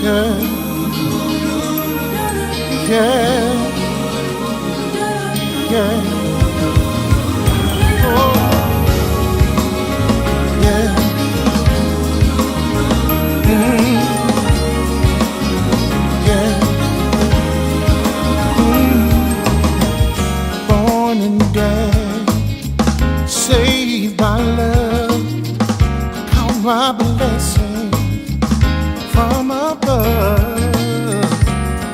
Yeah, yeah, yeah. Oh, yeah. Mm, yeah. Mm. Born and dead, saved by love. Count my blessings from above.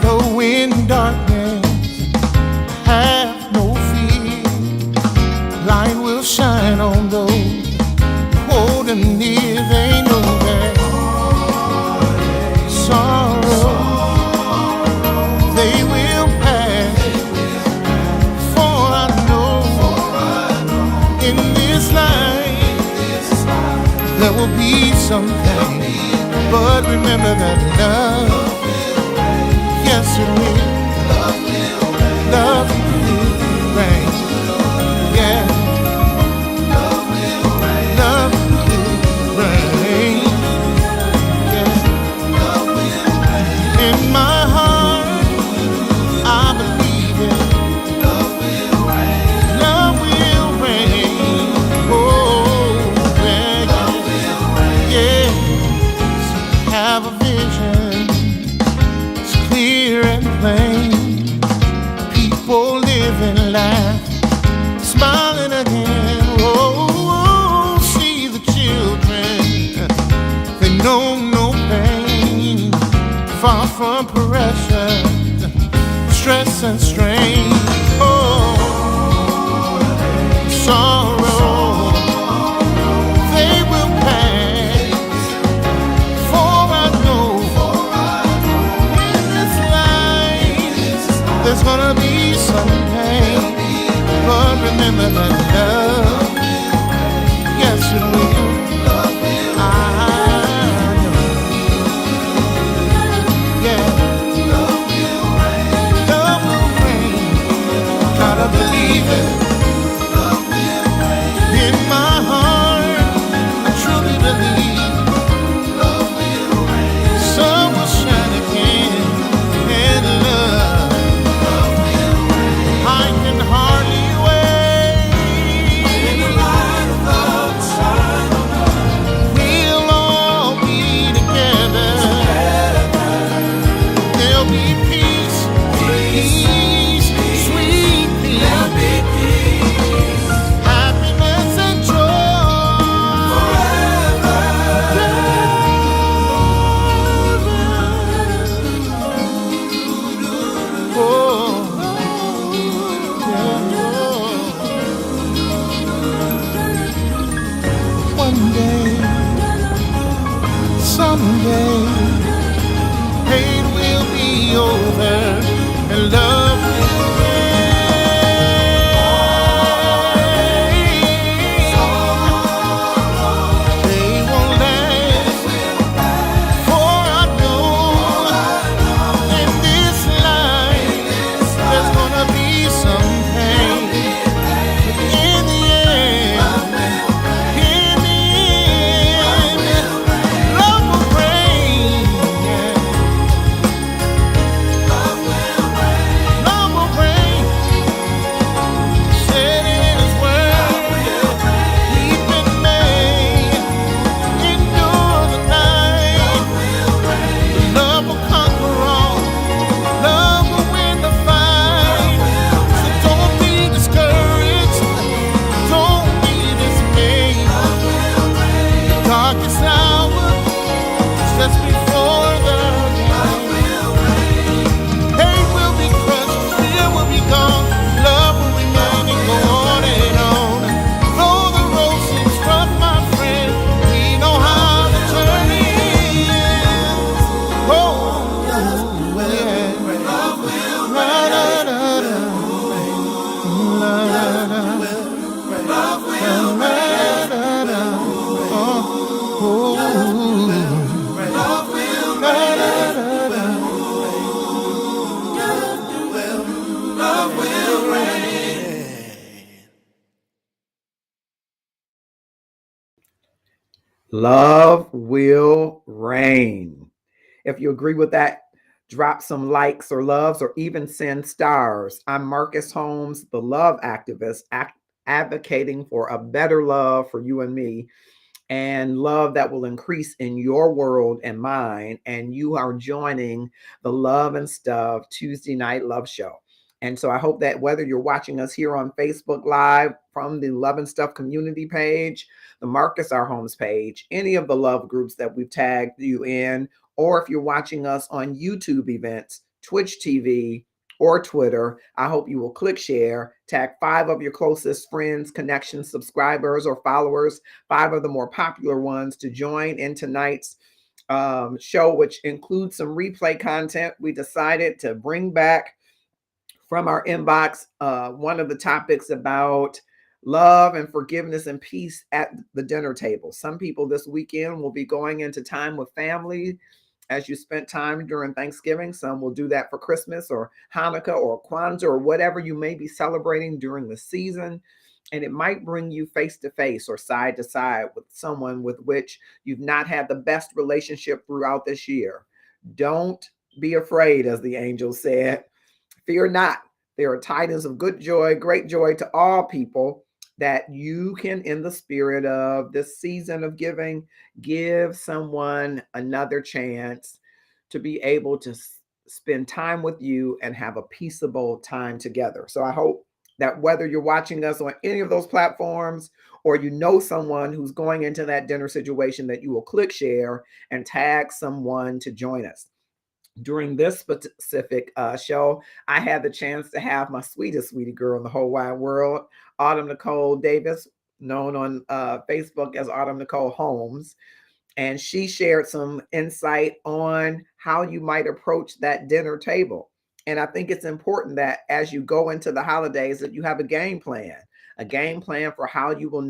Though in darkness, have no fear. Light will shine on those holding near. They know that sorrow they will pass. For I know in this life there will be some pain. But remember that love, yes it will. Love will reign. Yeah, love will reign. Yeah, in my heart I believe it. Love will reign. Oh, yeah, yeah. Have a vision, it's clear and plain. People live and laugh, smiling again. Oh, see the children, they know no pain. Far from pressure, stress and strain. Oh, sorrow, they will pass. For I know in this life there's gonna be some pain. But remember that love, yes it will. I know, yeah, love will reign. Gotta believe it. In my heart, I truly believe sun will shine again. And love, I can hardly wait. We'll all be together. There'll be peace, peace, sweet peace, happiness and joy. One day, someday, pain will be over and love will reign. They won't last, for I know in this life there's gonna be some pain. In the end, love will reign. Love will reign. Said in His word, weeping may endure the night. Love will conquer all. Love will win the fight. So don't be discouraged. Don't be dismayed. The darkest hour is just before the light. Hate will be crushed, fear will be gone, love will remain and go on and on. Though the road seems rough, my friend, we know how the journey ends. Oh, yeah. La-da-da-da. La-da-da. La-da-da. Oh, oh. La-da-da-da. Love will reign. If you agree with that, drop some likes or loves or even send stars. I'm Marcus Holmes, the love activist, advocating for a better love for you and me, and love that will increase in your world and mine. And you are joining the Love and Stuff Tuesday Night Love Show. And so I hope that whether you're watching us here on Facebook Live from the Love and Stuff community page, the Marcus R. Holmes page, any of the love groups that we've tagged you in, or if you're watching us on YouTube events, Twitch TV, or Twitter, I hope you will click share, tag 5 of your closest friends, connections, subscribers, or followers, 5 of the more popular ones to join in tonight's show, which includes some replay content. We decided to bring back from our inbox one of the topics about love and forgiveness and peace at the dinner table. Some people this weekend will be going into time with family as you spent time during Thanksgiving. Some will do that for Christmas or Hanukkah or Kwanzaa or whatever you may be celebrating during the season. And it might bring you face to face or side to side with someone with which you've not had the best relationship throughout this year. Don't be afraid, as the angel said. Fear not. There are tidings of good joy, great joy to all people, that you can, in the spirit of this season of giving, give someone another chance to be able to spend time with you and have a peaceable time together. So I hope that whether you're watching us on any of those platforms or you know someone who's going into that dinner situation, that you will click share and tag someone to join us. During this specific show, I had the chance to have my sweetest sweetie girl in the whole wide world, Autumn Nicole Davis, known on Facebook as Autumn Nicole Holmes. And she shared some insight on how you might approach that dinner table. And I think it's important that as you go into the holidays, that you have a game plan for how you will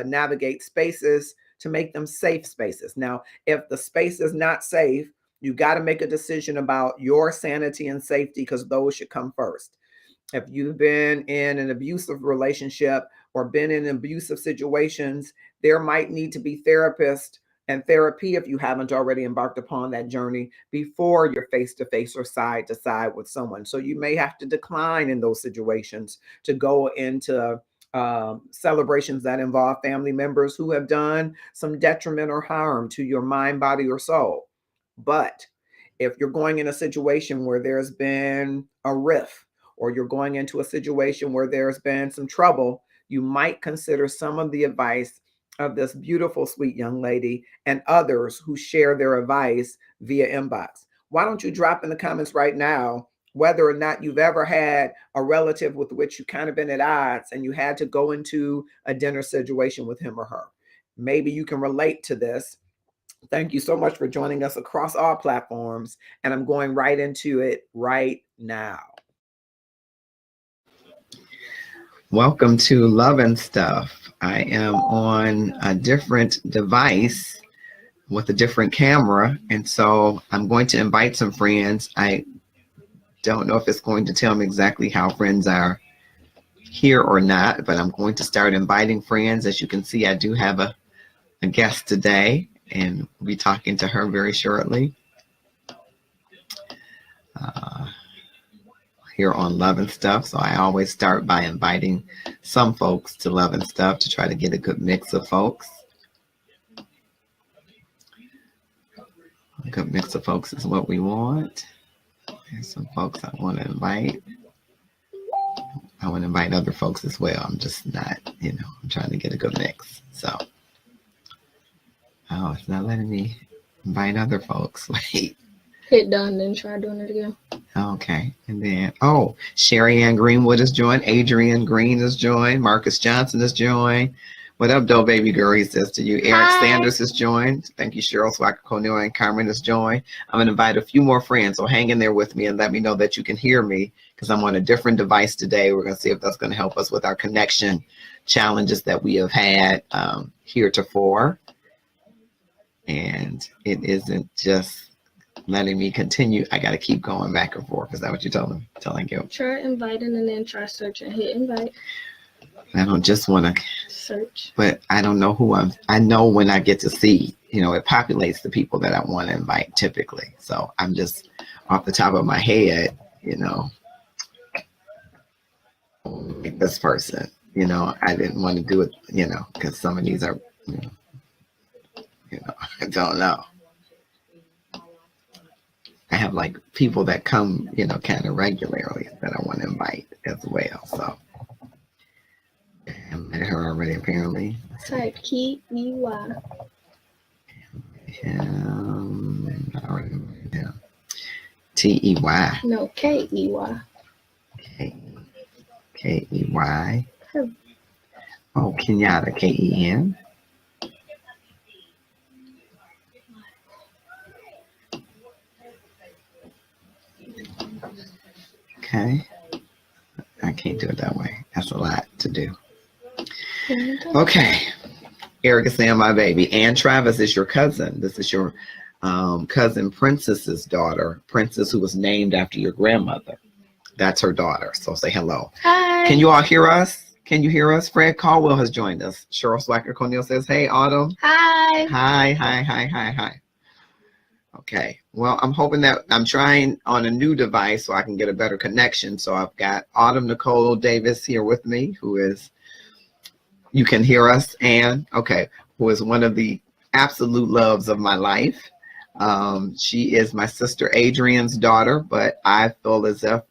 navigate spaces to make them safe spaces. Now, if the space is not safe, you got to make a decision about your sanity and safety, because those should come first. If you've been in an abusive relationship or been in abusive situations, there might need to be therapists and therapy, if you haven't already embarked upon that journey, before you're face to face or side to side with someone. So you may have to decline in those situations to go into celebrations that involve family members who have done some detriment or harm to your mind, body, or soul. But if you're going in a situation where there's been a rift, or you're going into a situation where there's been some trouble, you might consider some of the advice of this beautiful, sweet young lady and others who share their advice via inbox. Why don't you drop in the comments right now whether or not you've ever had a relative with which you kind of been at odds and you had to go into a dinner situation with him or her. Maybe you can relate to this. Thank you so much for joining us across all platforms, and I'm going right into it right now. Welcome to Love and Stuff. I am on a different device with a different camera, and so I'm going to invite some friends. I don't know if it's going to tell me exactly how friends are here or not, but I'm going to start inviting friends. As you can see, I do have a guest today, and we'll be talking to her very shortly here on Love and Stuff. So I always start by inviting some folks to Love and Stuff to try to get a good mix of folks. A good mix of folks is what we want. There's some folks I want to invite. I want to invite other folks as well. I'm just not, I'm trying to get a good mix. So, oh, it's not letting me invite other folks. Wait. Hit done, then try doing it again. Okay. And then, Sherry Ann Greenwood has joined. Adrian Green has joined. Marcus Johnson has joined. What up, though, baby girl? He says to you. Eric Sanders has joined. Thank you, Cheryl Swaka-Conil, and Carmen has joined. I'm going to invite a few more friends, so hang in there with me and let me know that you can hear me, because I'm on a different device today. We're going to see if that's going to help us with our connection challenges that we have had heretofore. And it isn't just letting me continue. I got to keep going back and forth. Is that what you're telling you? Try inviting and then try searching. Hit invite. I don't just want to search, but I don't know who I know when I get to see it populates the people that I want to invite typically. So I'm just off the top of my head, like this person, I didn't want to do it, because some of these are, I don't know. I have like people that come, kind of regularly that I want to invite as well. So I met her already apparently. Type Key EY. I already wrote it down. T-E-Y. No, KEY. K-E-Y. Oh, Kenyatta, K-E-N. Okay. I can't do it that way. That's a lot to do. Okay. Erica saying, my baby. Ann Travis is your cousin. This is your cousin Princess's daughter. Princess, who was named after your grandmother. That's her daughter. So say hello. Hi. Can you all hear us? Can you hear us? Fred Caldwell has joined us. Cheryl Swacker Cornell says, hey, Autumn. Hi. Hi. Okay. Well, I'm hoping that I'm trying on a new device so I can get a better connection. So I've got Autumn Nicole Davis here with me, who is, you can hear us, and okay, who is one of the absolute loves of my life. She is my sister Adrian's daughter, but I feel as if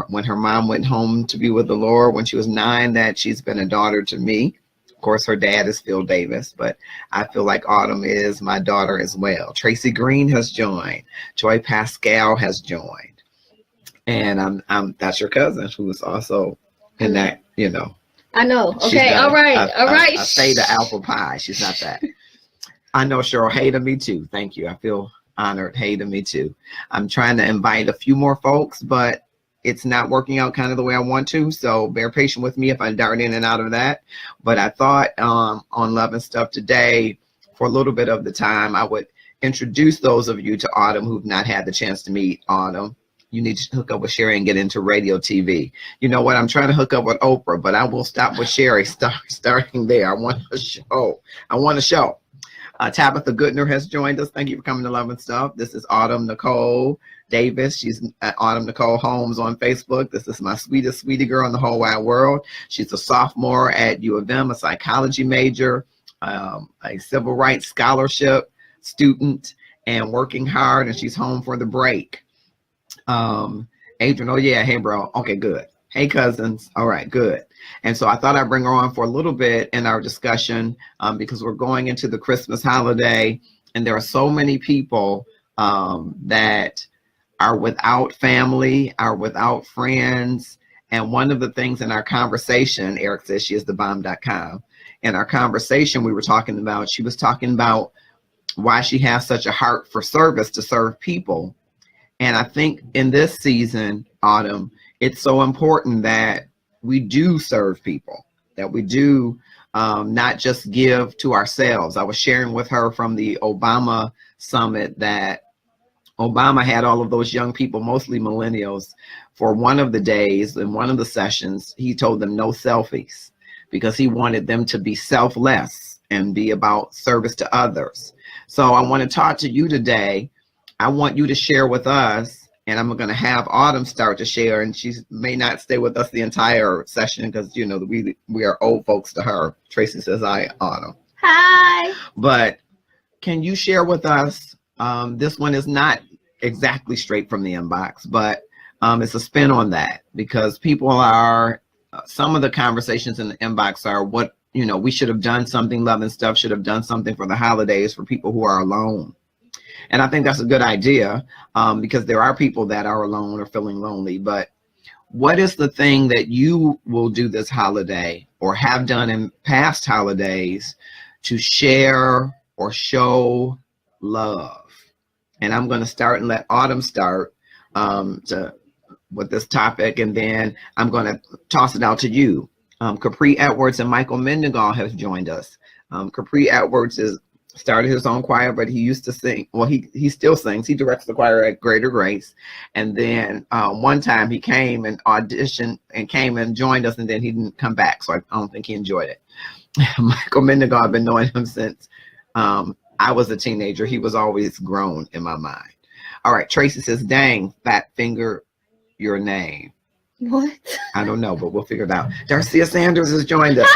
when her mom went home to be with the Lord when she was 9, that she's been a daughter to me. Of course, her dad is Phil Davis, but I feel like Autumn is my daughter as well. Tracy Green has joined. Joy Pascal has joined. And that's your cousin, who is also in that, I know. Okay. All right. I say the apple pie. She's not that. I know, Cheryl. Hey to me too. Thank you. I feel honored. Hey to me too. I'm trying to invite a few more folks, but it's not working out kind of the way I want to. So bear patient with me if I dart in and out of that. But I thought on Love and Stuff today, for a little bit of the time, I would introduce those of you to Autumn who've not had the chance to meet Autumn. You need to hook up with Sherry and get into radio TV. You know what? I'm trying to hook up with Oprah, but I will stop with Sherry starting there. I want a show. Tabitha Goodner has joined us. Thank you for coming to Love and Stuff. This is Autumn Nicole Davis. She's at Autumn Nicole Holmes on Facebook. This is my sweetest sweetie girl in the whole wide world. She's a sophomore at U of M, a psychology major, a civil rights scholarship student, and working hard, and she's home for the break. Adrian, oh yeah, hey bro. Okay, good. Hey cousins. All right, good. And so I thought I'd bring her on for a little bit in our discussion because we're going into the Christmas holiday, and there are so many people that are without family, are without friends. And one of the things in our conversation, Eric says she is thebomb.com. In our conversation, she was talking about why she has such a heart for service, to serve people. And I think in this season, Autumn, it's so important that we do serve people, that we do not just give to ourselves. I was sharing with her from the Obama summit that Obama had all of those young people, mostly millennials, for one of the days, in one of the sessions, he told them no selfies because he wanted them to be selfless and be about service to others. So I want to talk to you today. I want you to share with us, and I'm going to have Autumn start to share, and she may not stay with us the entire session because, we are old folks to her. Tracy says, hi, Autumn. Hi. But can you share with us, this one is not exactly straight from the inbox, but it's a spin on that, because people are, some of the conversations in the inbox are what, we should have done something, Love and Stuff should have done something for the holidays for people who are alone. And I think that's a good idea because there are people that are alone or feeling lonely. But what is the thing that you will do this holiday or have done in past holidays to share or show love? And I'm going to start and let Autumn start with this topic, and then I'm going to toss it out to you. Capri Edwards and Michael Mendengal have joined us. Capri Edwards started his own choir, but he used to sing. Well, he still sings. He directs the choir at Greater Grace. And then one time he came and auditioned and came and joined us, and then he didn't come back. So I don't think he enjoyed it. Michael Mendengal, I've been knowing him since I was a teenager. He was always grown in my mind. All right. Tracy says, dang, fat finger, your name. What? I don't know, but we'll figure it out. Darcia Sanders has joined us.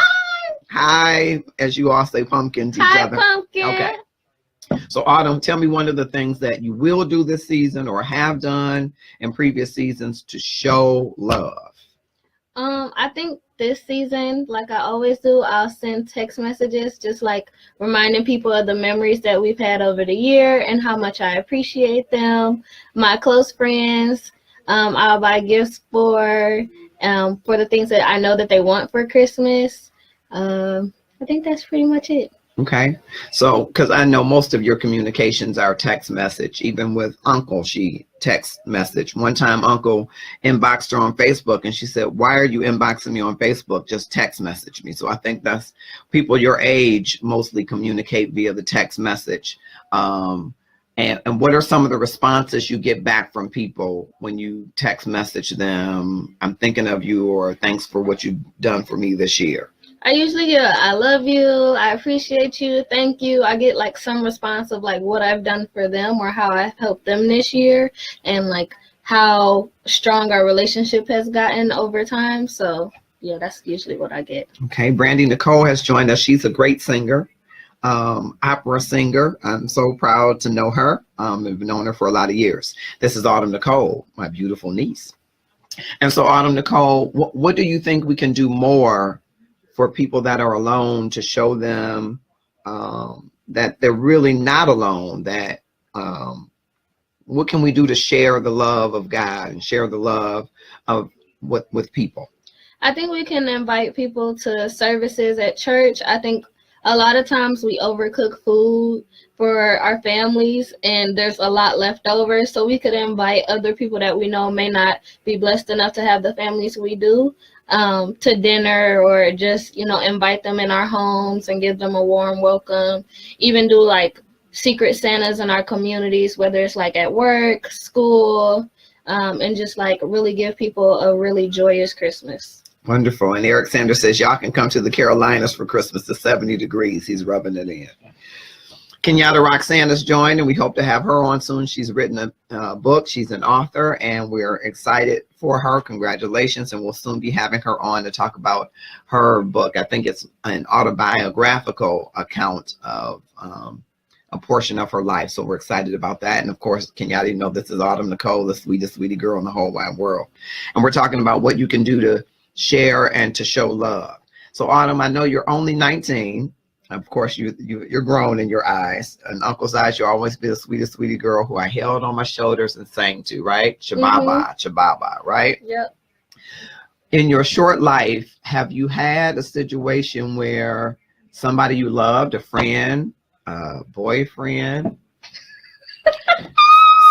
Hi, as you all say pumpkin to each Hi, other. Pumpkin. Okay. So Autumn, tell me one of the things that you will do this season or have done in previous seasons to show love. I think this season, like I always do, I'll send text messages just like reminding people of the memories that we've had over the year and how much I appreciate them. My close friends, I'll buy gifts for the things that I know that they want for Christmas. I think that's pretty much it. Okay. So, because I know most of your communications are text message, even with Uncle, she text message. One time Uncle inboxed her on Facebook and she said, why are you inboxing me on Facebook? Just text message me. So I think that's people your age mostly communicate via the text message. And what are some of the responses you get back from people when you text message them? I'm thinking of you, or thanks for what you've done for me this year. I usually get I love you, I appreciate you, thank you. I get like some response of like what I've done for them or how I've helped them this year and like how strong our relationship has gotten over time. So yeah, that's usually what I get. Okay, Brandy Nicole has joined us. She's a great singer, opera singer. I'm so proud to know her. I've known her for a lot of years. This is Autumn Nicole, my beautiful niece. And so Autumn Nicole, what do you think we can do more for people that are alone to show them that they're really not alone, that what can we do to share the love of God and share the love of with people? I think we can invite people to services at church. I think a lot of times we overcook food for our families and there's a lot left over. So we could invite other people that we know may not be blessed enough to have the families we do to dinner, or just, invite them in our homes and give them a warm welcome. Even do like secret Santas in our communities, whether it's like at work, school, and just like really give people a really joyous Christmas. Wonderful. And Eric Sanders says, y'all can come to the Carolinas for Christmas. It's 70 degrees. He's rubbing it in. Kenyatta Roxanne has joined, and we hope to have her on soon. She's written a book. She's an author, and we're excited for her. Congratulations. And we'll soon be having her on to talk about her book. I think it's an autobiographical account of a portion of her life. So we're excited about that. And of course, Kenyatta, this is Autumn Nicole, the sweetest, sweetie girl in the whole wide world. And we're talking about what you can do to share and to show love. So Autumn, I know you're only 19. Of course, you're grown in your eyes. In Uncle's eyes, you'll always be the sweetest, sweetie girl who I held on my shoulders and sang to, right? Shababa, Shababa, right? Yep. In your short life, have you had a situation where somebody you loved, a friend, a boyfriend,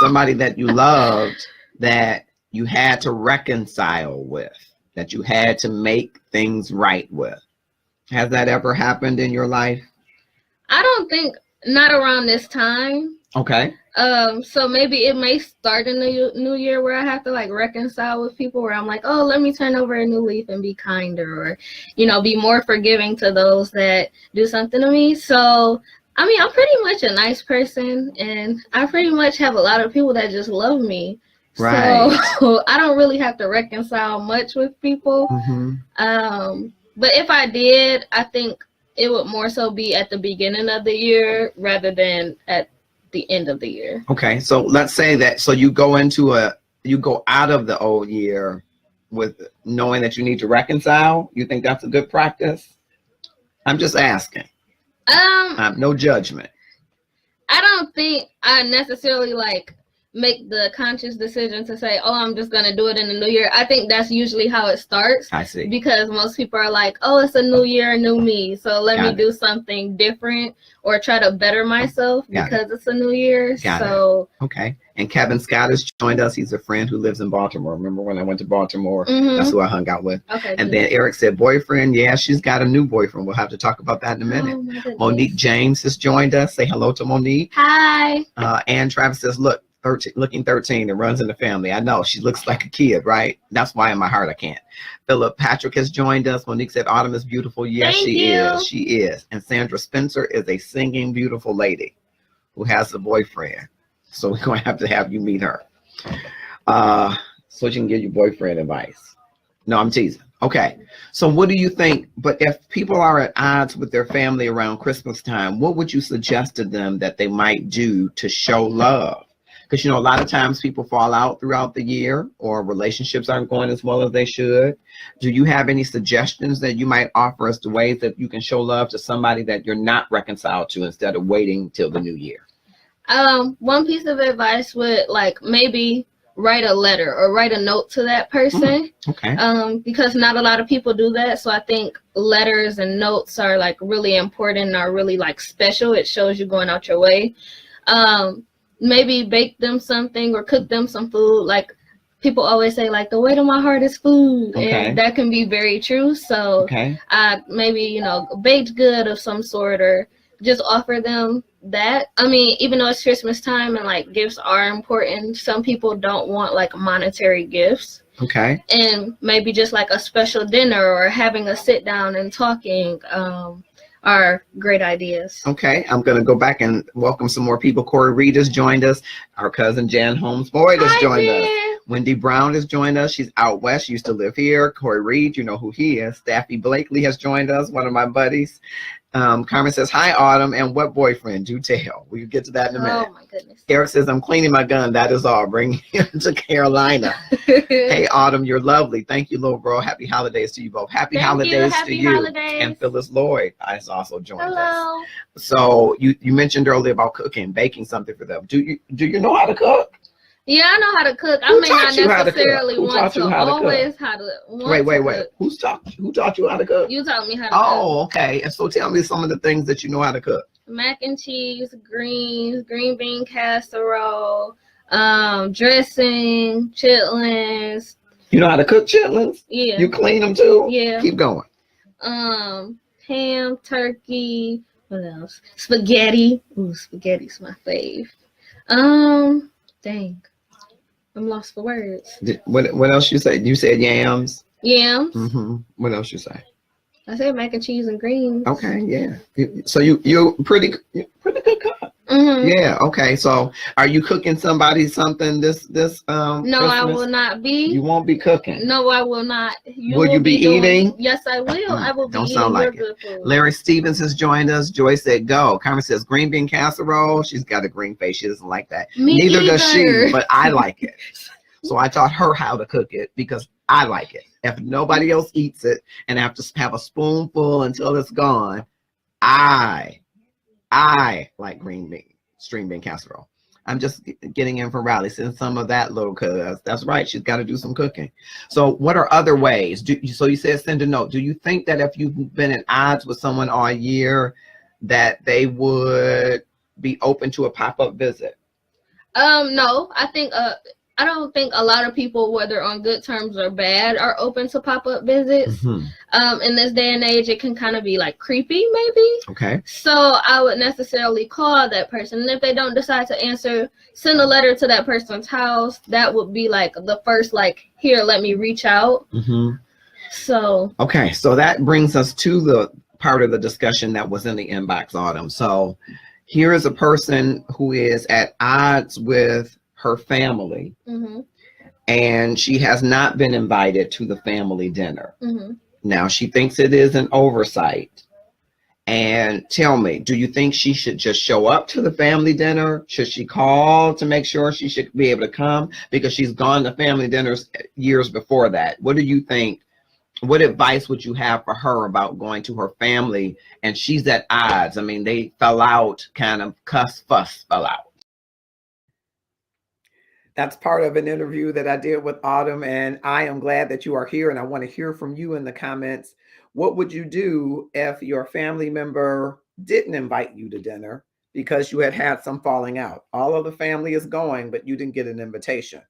somebody that you loved that you had to reconcile with, that you had to make things right with? Has that ever happened in your life? I don't think, not around this time. Okay. So maybe it may start in the new year where I have to like reconcile with people, where I'm like, oh, let me turn over a new leaf and be kinder, or, be more forgiving to those that do something to me. So, I mean, I'm pretty much a nice person, and I pretty much have a lot of people that just love me. Right. So I don't really have to reconcile much with people. Mm-hmm. But if I did, I think it would more so be at the beginning of the year rather than at the end of the year. Okay, so let's say that, so you go out of the old year with knowing that you need to reconcile. You think that's a good practice? I'm just asking. No judgment. I don't think I necessarily make the conscious decision to say, oh, I'm just going to do it in the new year. I think that's usually how it starts. I see. Because most people are like, oh, it's a new year, new me. So let me do something different or try to better myself because it's a new year. Okay. And Kevin Scott has joined us. He's a friend who lives in Baltimore. Remember when I went to Baltimore? Mm-hmm. That's who I hung out with. Okay. And then Eric said, boyfriend. Yeah, she's got a new boyfriend. We'll have to talk about that in a minute. Oh, Monique James has joined us. Say hello to Monique. Hi. And Travis says, looking 13 and runs in the family. I know she looks like a kid, right? That's why in my heart I can't. Philip Patrick has joined us. Monique said Autumn is beautiful. Yes, she is. And Sandra Spencer is a singing beautiful lady. who has a boyfriend. So we're going to have you meet her. So she can give you boyfriend advice. No, I'm teasing. Okay. So what do you think? But if people are at odds with their family around Christmas time, what would you suggest to them that they might do to show love? Because, a lot of times people fall out throughout the year, or relationships aren't going as well as they should. Do you have any suggestions that you might offer as to ways that you can show love to somebody that you're not reconciled to instead of waiting till the new year? One piece of advice would maybe write a letter or write a note to that person. Okay. Because not a lot of people do that. So I think letters and notes are really important, are really special. It shows you going out your way. Maybe bake them something or cook them some food. People always say the weight of my heart is food. Okay. And that can be very true. So maybe, baked good of some sort, or just offer them that. I mean, even though it's Christmas time and gifts are important, some people don't want monetary gifts. Okay. And maybe just a special dinner or having a sit down and talking are great ideas. Okay, I'm going to go back and welcome some more people. Corey Reed has joined us. Our cousin Jan Holmes Boyd has joined us. Wendy Brown has joined us. She's out west. She used to live here. Corey Reed, you know who he is. Staffy Blakely has joined us, one of my buddies. Carmen says, hi, Autumn, and what boyfriend? Do tell. We'll get to that in a minute. Oh, my goodness. Eric says, I'm cleaning my gun. That is all. Bring him to Carolina. Hey, Autumn, you're lovely. Thank you, little girl. Happy holidays to you both. Happy holidays to you. Holidays. And Phyllis Lloyd has also joined us. Hello. So you mentioned earlier about cooking, baking something for them. Do you know how to cook? Yeah, I know how to cook. I may not necessarily want to always how to Wait. Who taught you how to cook? You taught me how to cook. Oh, okay. And so tell me some of the things that you know how to cook. Mac and cheese, greens, green bean casserole, dressing, chitlins. You know how to cook chitlins? Yeah. You clean them too? Yeah. Keep going. Ham, turkey, what else? Spaghetti. Ooh, spaghetti's my fave. Dang. I'm lost for words. What else you say? You said yams? Yams. Mm-hmm. What else you say? I said mac and cheese and greens. Okay, yeah. So you're pretty good cook. Mm-hmm. Yeah. Okay. So are you cooking somebody something this No, Christmas? I will not be. You won't be cooking. No, I will not. Will you be eating? Yes, I will. I will be Don't eating sound like your it. good food. Larry Stevens has joined us. Joy said go. Carmen says green bean casserole. She's got a green face. She doesn't like that. Neither does she, but I like it. So I taught her how to cook it because I like it. If nobody else eats it and I have to have a spoonful until it's gone, I like string bean casserole. I'm just getting in from Raleigh, since some of that little cuz. That's right. She's got to do some cooking. So what are other ways? So you said send a note. Do you think that if you've been at odds with someone all year, that they would be open to a pop-up visit? No, I don't think a lot of people, whether on good terms or bad, are open to pop-up visits. Mm-hmm. In this day and age, it can kind of be creepy, maybe. Okay. So I would necessarily call that person. And if they don't decide to answer, send a letter to that person's house. That would be the first, here, let me reach out. Mm-hmm. So. Okay. So that brings us to the part of the discussion that was in the inbox, Autumn. So here is a person who is at odds with her family, mm-hmm. and she has not been invited to the family dinner. Mm-hmm. Now she thinks it is an oversight. And tell me, do you think she should just show up to the family dinner? Should she call to make sure she should be able to come? Because she's gone to family dinners years before that. What do you think? What advice would you have for her about going to her family and she's at odds? I mean, they fell out, kind of fell out. That's part of an interview that I did with Autumn, and I am glad that you are here, and I want to hear from you in the comments. What would you do if your family member didn't invite you to dinner because you had some falling out? All of the family is going, but you didn't get an invitation.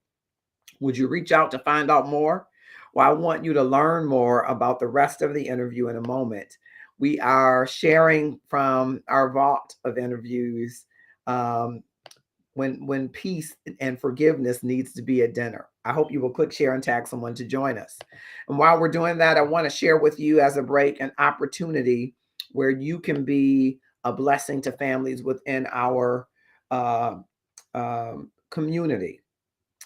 Would you reach out to find out more? Well, I want you to learn more about the rest of the interview in a moment. We are sharing from our vault of interviews when peace and forgiveness needs to be at dinner. I hope you will click share and tag someone to join us. And while we're doing that, I want to share with you as a break an opportunity where you can be a blessing to families within our uh, community.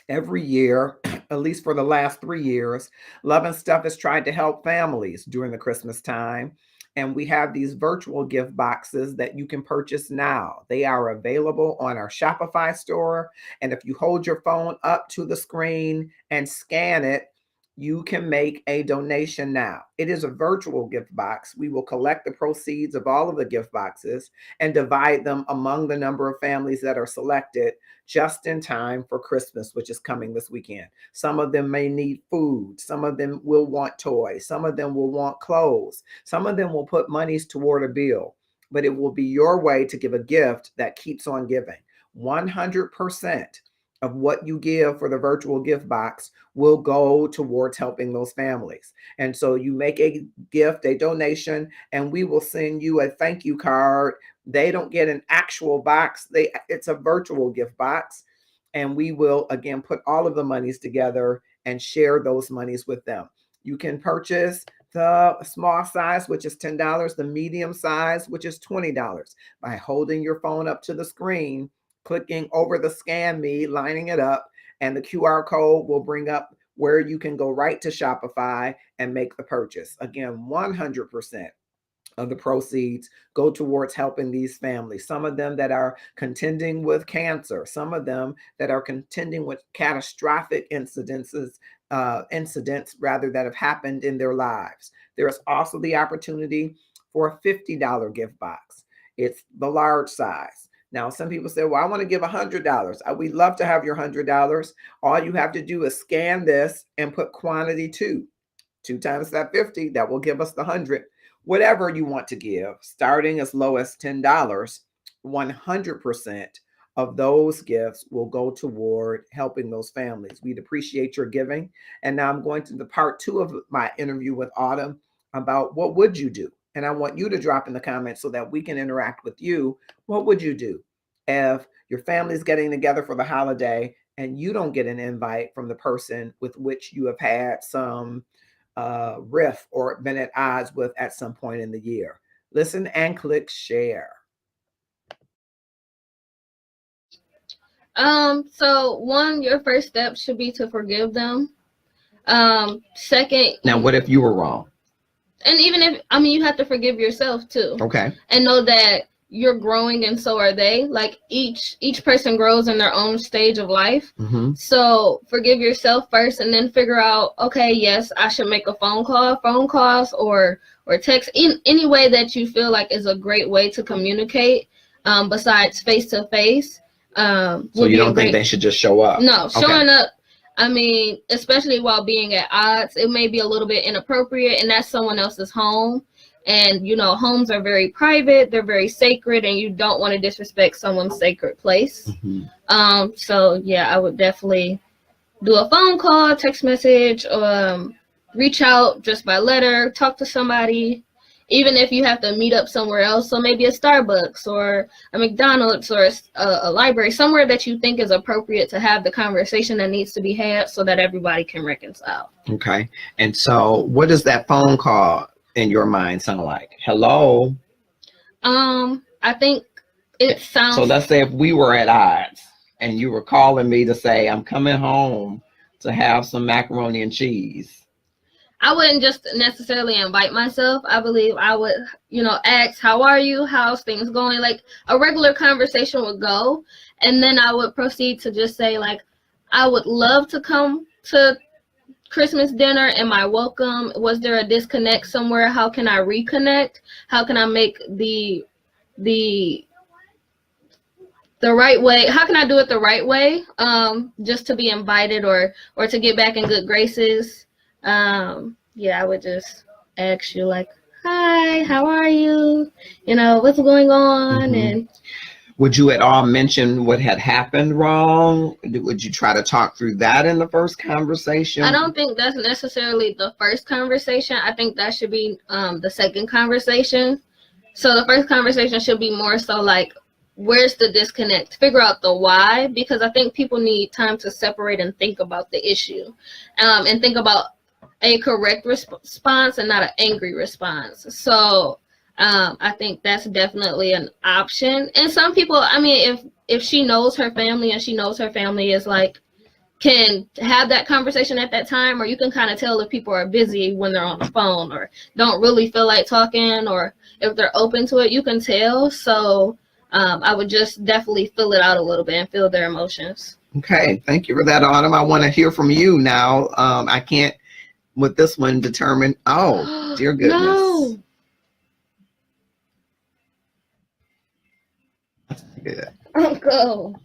Every year, at least for the last 3 years, Love and Stuff has tried to help families during the Christmas time. And we have these virtual gift boxes that you can purchase now. They are available on our Shopify store. And if you hold your phone up to the screen and scan it, you can make a donation now. It is a virtual gift box. We will collect the proceeds of all of the gift boxes and divide them among the number of families that are selected just in time for Christmas, which is coming this weekend. Some of them may need food. Some of them will want toys. Some of them will want clothes. Some of them will put monies toward a bill, but it will be your way to give a gift that keeps on giving. 100% of what you give for the virtual gift box will go towards helping those families. And so you make a gift, a donation, and we will send you a thank you card. They don't get an actual box. It's a virtual gift box. And we will, again, put all of the monies together and share those monies with them. You can purchase the small size, which is $10, the medium size, which is $20, by holding your phone up to the screen, clicking over the Scan Me, lining it up, and the QR code will bring up where you can go right to Shopify and make the purchase. Again, 100% of the proceeds go towards helping these families. Some of them that are contending with cancer, some of them that are contending with catastrophic incidents rather that have happened in their lives. There's also the opportunity for a $50 gift box. It's the large size. Now, some people say, well, I want to give $100. We'd love to have your $100. All you have to do is scan this and put quantity 2 times that 50. That will give us the 100. Whatever you want to give, starting as low as $10, 100% of those gifts will go toward helping those families. We'd appreciate your giving. And now I'm going to the part 2 of my interview with Autumn about what would you do? And I want you to drop in the comments so that we can interact with you. What would you do if your family's getting together for the holiday and you don't get an invite from the person with which you have had some riff or been at odds with at some point in the year? Listen and click share. So one, your first step should be to forgive them. Second, now what if you were wrong? And even if, you have to forgive yourself too. Okay. And know that you're growing and so are they. Like each person grows in their own stage of life. Mm-hmm. So forgive yourself first and then figure out, okay, yes, I should make a phone calls or text in any way that you feel like is a great way to communicate, besides face to face. So you don't think they should just show up? No, showing up. Especially while being at odds, it may be a little bit inappropriate, and that's someone else's home. And, homes are very private, they're very sacred, and you don't want to disrespect someone's sacred place. Mm-hmm. So, yeah, I would definitely do a phone call, text message, reach out just by letter, talk to somebody, even if you have to meet up somewhere else. So maybe a Starbucks or a McDonald's or a library, somewhere that you think is appropriate to have the conversation that needs to be had so that everybody can reconcile. Okay. And so what does that phone call in your mind sound like? Hello? I think it sounds... So let's say if we were at odds and you were calling me to say, I'm coming home to have some macaroni and cheese. I wouldn't just necessarily invite myself. I believe I would, ask, how are you? How's things going? Like a regular conversation would go. And then I would proceed to just say, like, I would love to come to Christmas dinner. Am I welcome? Was there a disconnect somewhere? How can I reconnect? How can I make the right way? How can I do it the right way? Just to be invited or to get back in good graces. I would just ask you like, hi, how are you? What's going on? Mm-hmm. And would you at all mention what had happened wrong? Would you try to talk through that in the first conversation? I don't think that's necessarily the first conversation. I think that should be the second conversation. So the first conversation should be more so like, where's the disconnect? Figure out the why, because I think people need time to separate and think about the issue, and think about a correct response and not an angry response. So I think that's definitely an option. And some people, I mean, if she knows her family and she knows her family is like, can have that conversation at that time, or you can kind of tell if people are busy when they're on the phone or don't really feel like talking, or if they're open to it, you can tell. So I would just definitely fill it out a little bit and feel their emotions. Okay, thank you for that, Autumn. I want to hear from you now. I can't, with this one, determine. Oh, dear goodness. No. Yeah. Uncle.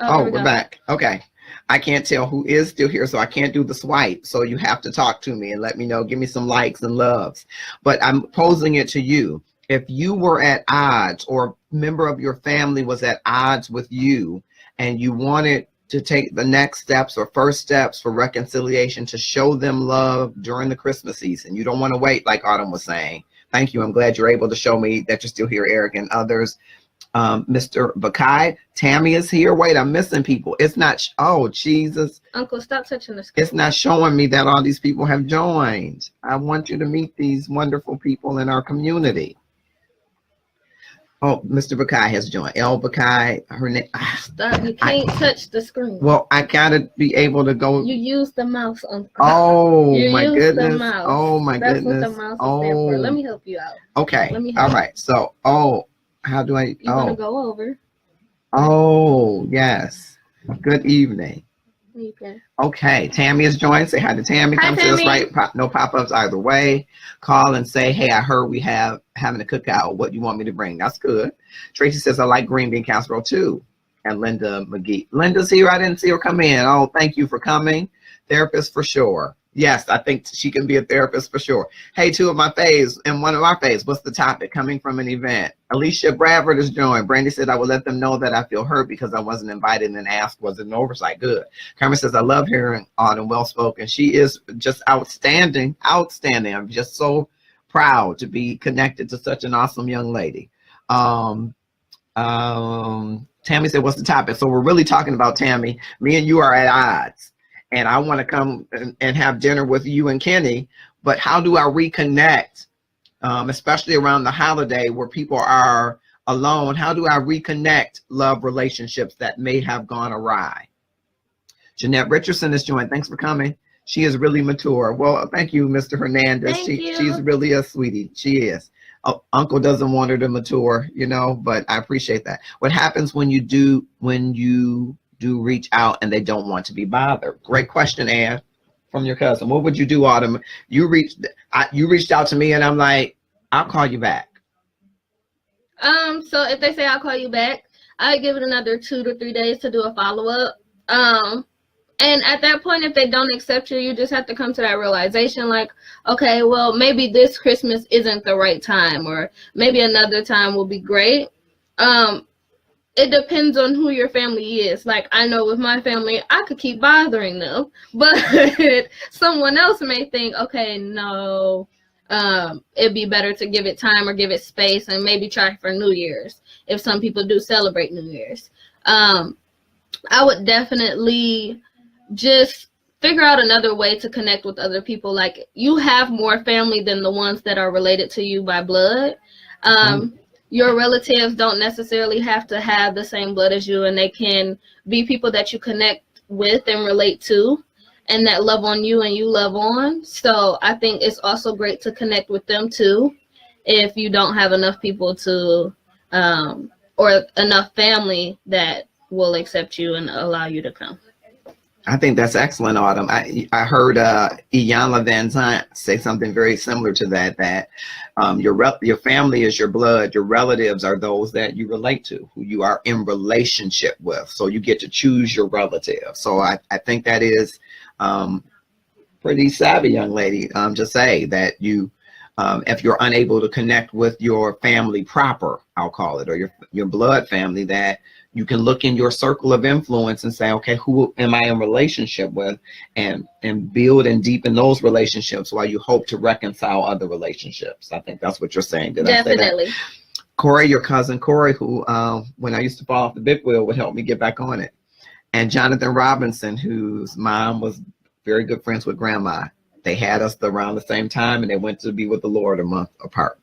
Oh, we're back. Okay. I can't tell who is still here, so I can't do the swipe. So you have to talk to me and let me know. Give me some likes and loves. But I'm posing it to you. If you were at odds, or a member of your family was at odds with you, and you wanted to take the next steps or first steps for reconciliation to show them love during the Christmas season, you don't want to wait, like Autumn was saying. Thank you. I'm glad you're able to show me that you're still here, Eric, and others. Mr. Bakai, Tammy is here. Wait, I'm missing people. It's not. Oh, Jesus. Uncle, stop touching the screen. It's not showing me that all these people have joined. I want you to meet these wonderful people in our community. Oh, Mr. Bakai has joined. El Bakai, her name. Stop. You can't touch the screen. Well, I gotta be able to go. You use the mouse, Uncle. Oh, you my use goodness. The mouse. Oh, my That's goodness. That's what the mouse is there for. Let me help you out. Okay. All right. So, how do I? You want to go over? Oh, yes. Good evening. Okay. Okay, Tammy has joined. Say hi to Tammy. Hi, Come Tammy. to us, right? No pop-ups either way. Call and say, hey, I heard we having a cookout. What do you want me to bring? That's good. Tracy says, I like green bean casserole too. And Linda McGee. Linda's here. I didn't see her come in. Oh, thank you for coming. Therapist for sure. Yes, I think she can be a therapist for sure. Hey, two of my faves and one of our faves. What's the topic? Coming from an event. Alicia Bradford has joined. Brandy said, I will let them know that I feel hurt because I wasn't invited and asked, was it an oversight? Good. Carmen says, I love hearing Autumn well-spoken. She is just outstanding, outstanding. I'm just so proud to be connected to such an awesome young lady. Tammy said, what's the topic? So we're really talking about, Tammy, me and you are at odds. And I want to come and have dinner with you and Kenny, but how do I reconnect, especially around the holiday where people are alone? How do I reconnect love relationships that may have gone awry? Jeanette Richardson has joined. Thanks for coming. She is really mature. Well, thank you, Mr. Hernandez. She's really a sweetie. She is. Uncle doesn't want her to mature, you know, but I appreciate that. What happens when you do reach out and they don't want to be bothered? Great question, Ann, from your cousin. What would you do, Autumn? You reached out to me and I'm like, I'll call you back. So if they say I'll call you back, I give it another 2 to 3 days to do a follow-up. And at that point, if they don't accept you, you just have to come to that realization, like, okay, well, maybe this Christmas isn't the right time, or maybe another time will be great. It depends on who your family is. Like, I know with my family, I could keep bothering them, but someone else may think, okay, no, it'd be better to give it time or give it space and maybe try for New Year's, if some people do celebrate New Year's. I would definitely just figure out another way to connect with other people. Like, you have more family than the ones that are related to you by blood. Your relatives don't necessarily have to have the same blood as you, and they can be people that you connect with and relate to, and that love on you and you love on. So I think it's also great to connect with them too, if you don't have enough people to, or enough family that will accept you and allow you to come. I think that's excellent, Autumn. I heard Iyanla Van Zant say something very similar to that your family is your blood. Your relatives are those that you relate to, who you are in relationship with. So you get to choose your relative. So I think that is pretty savvy, young lady, to say that you, if you're unable to connect with your family proper, I'll call it, or your blood family, that you can look in your circle of influence and say, okay, who am I in relationship with, and build and deepen those relationships while you hope to reconcile other relationships. I think that's what you're saying. Did Definitely. I say that? Corey, your cousin Corey, who when I used to fall off the big wheel, would help me get back on it. And Jonathan Robinson, whose mom was very good friends with grandma. They had us around the same time and they went to be with the Lord a month apart.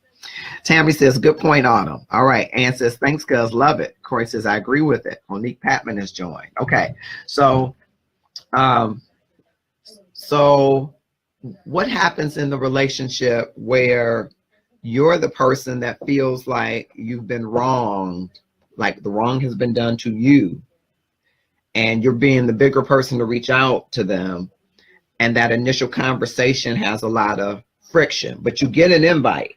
Tammy says, good point, Autumn. All right. Ann says, thanks, cuz. Love it. Corey says, I agree with it. Monique Patman has joined. Okay. So, so what happens in the relationship where you're the person that feels like you've been wronged, like the wrong has been done to you, and you're being the bigger person to reach out to them, and that initial conversation has a lot of friction, but you get an invite?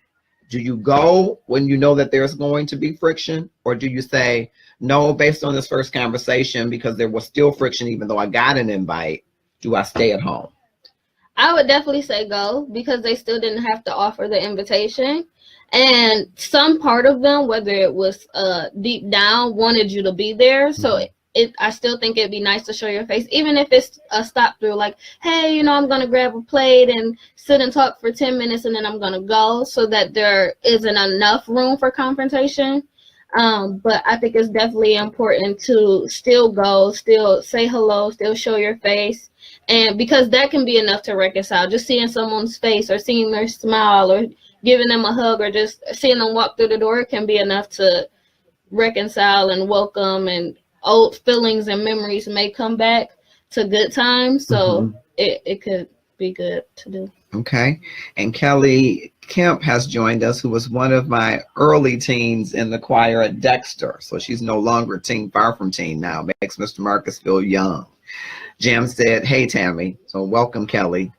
Do you go when you know that there's going to be friction, or do you say, no, based on this first conversation, because there was still friction even though I got an invite, do I stay at home? I would definitely say go, because they still didn't have to offer the invitation. And some part of them, whether it was deep down, wanted you to be there. So I still think it'd be nice to show your face, even if it's a stop through, like, hey, you know, I'm going to grab a plate and sit and talk for 10 minutes and then I'm going to go, so that there isn't enough room for confrontation. But I think it's definitely important to still go, still say hello, still show your face. And because that can be enough to reconcile. Just seeing someone's face or seeing their smile or giving them a hug or just seeing them walk through the door can be enough to reconcile and welcome, and old feelings and memories may come back to good times. So it could be good to do. Okay. And Kelly Kemp has joined us, who was one of my early teens in the choir at Dexter. So she's no longer a teen, far from teen now. Makes Mr. Marcus feel young. Jim said, hey, Tammy. So welcome, Kelly.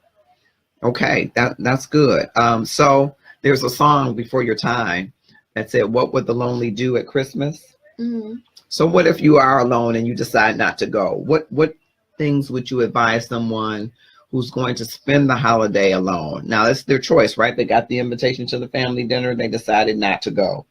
Okay, that's good. So there's a song before your time that said, what would the lonely do at Christmas? So what if you are alone and you decide not to go? What things would you advise someone who's going to spend the holiday alone? Now, it's their choice, right? They got the invitation to the family dinner. They decided not to go.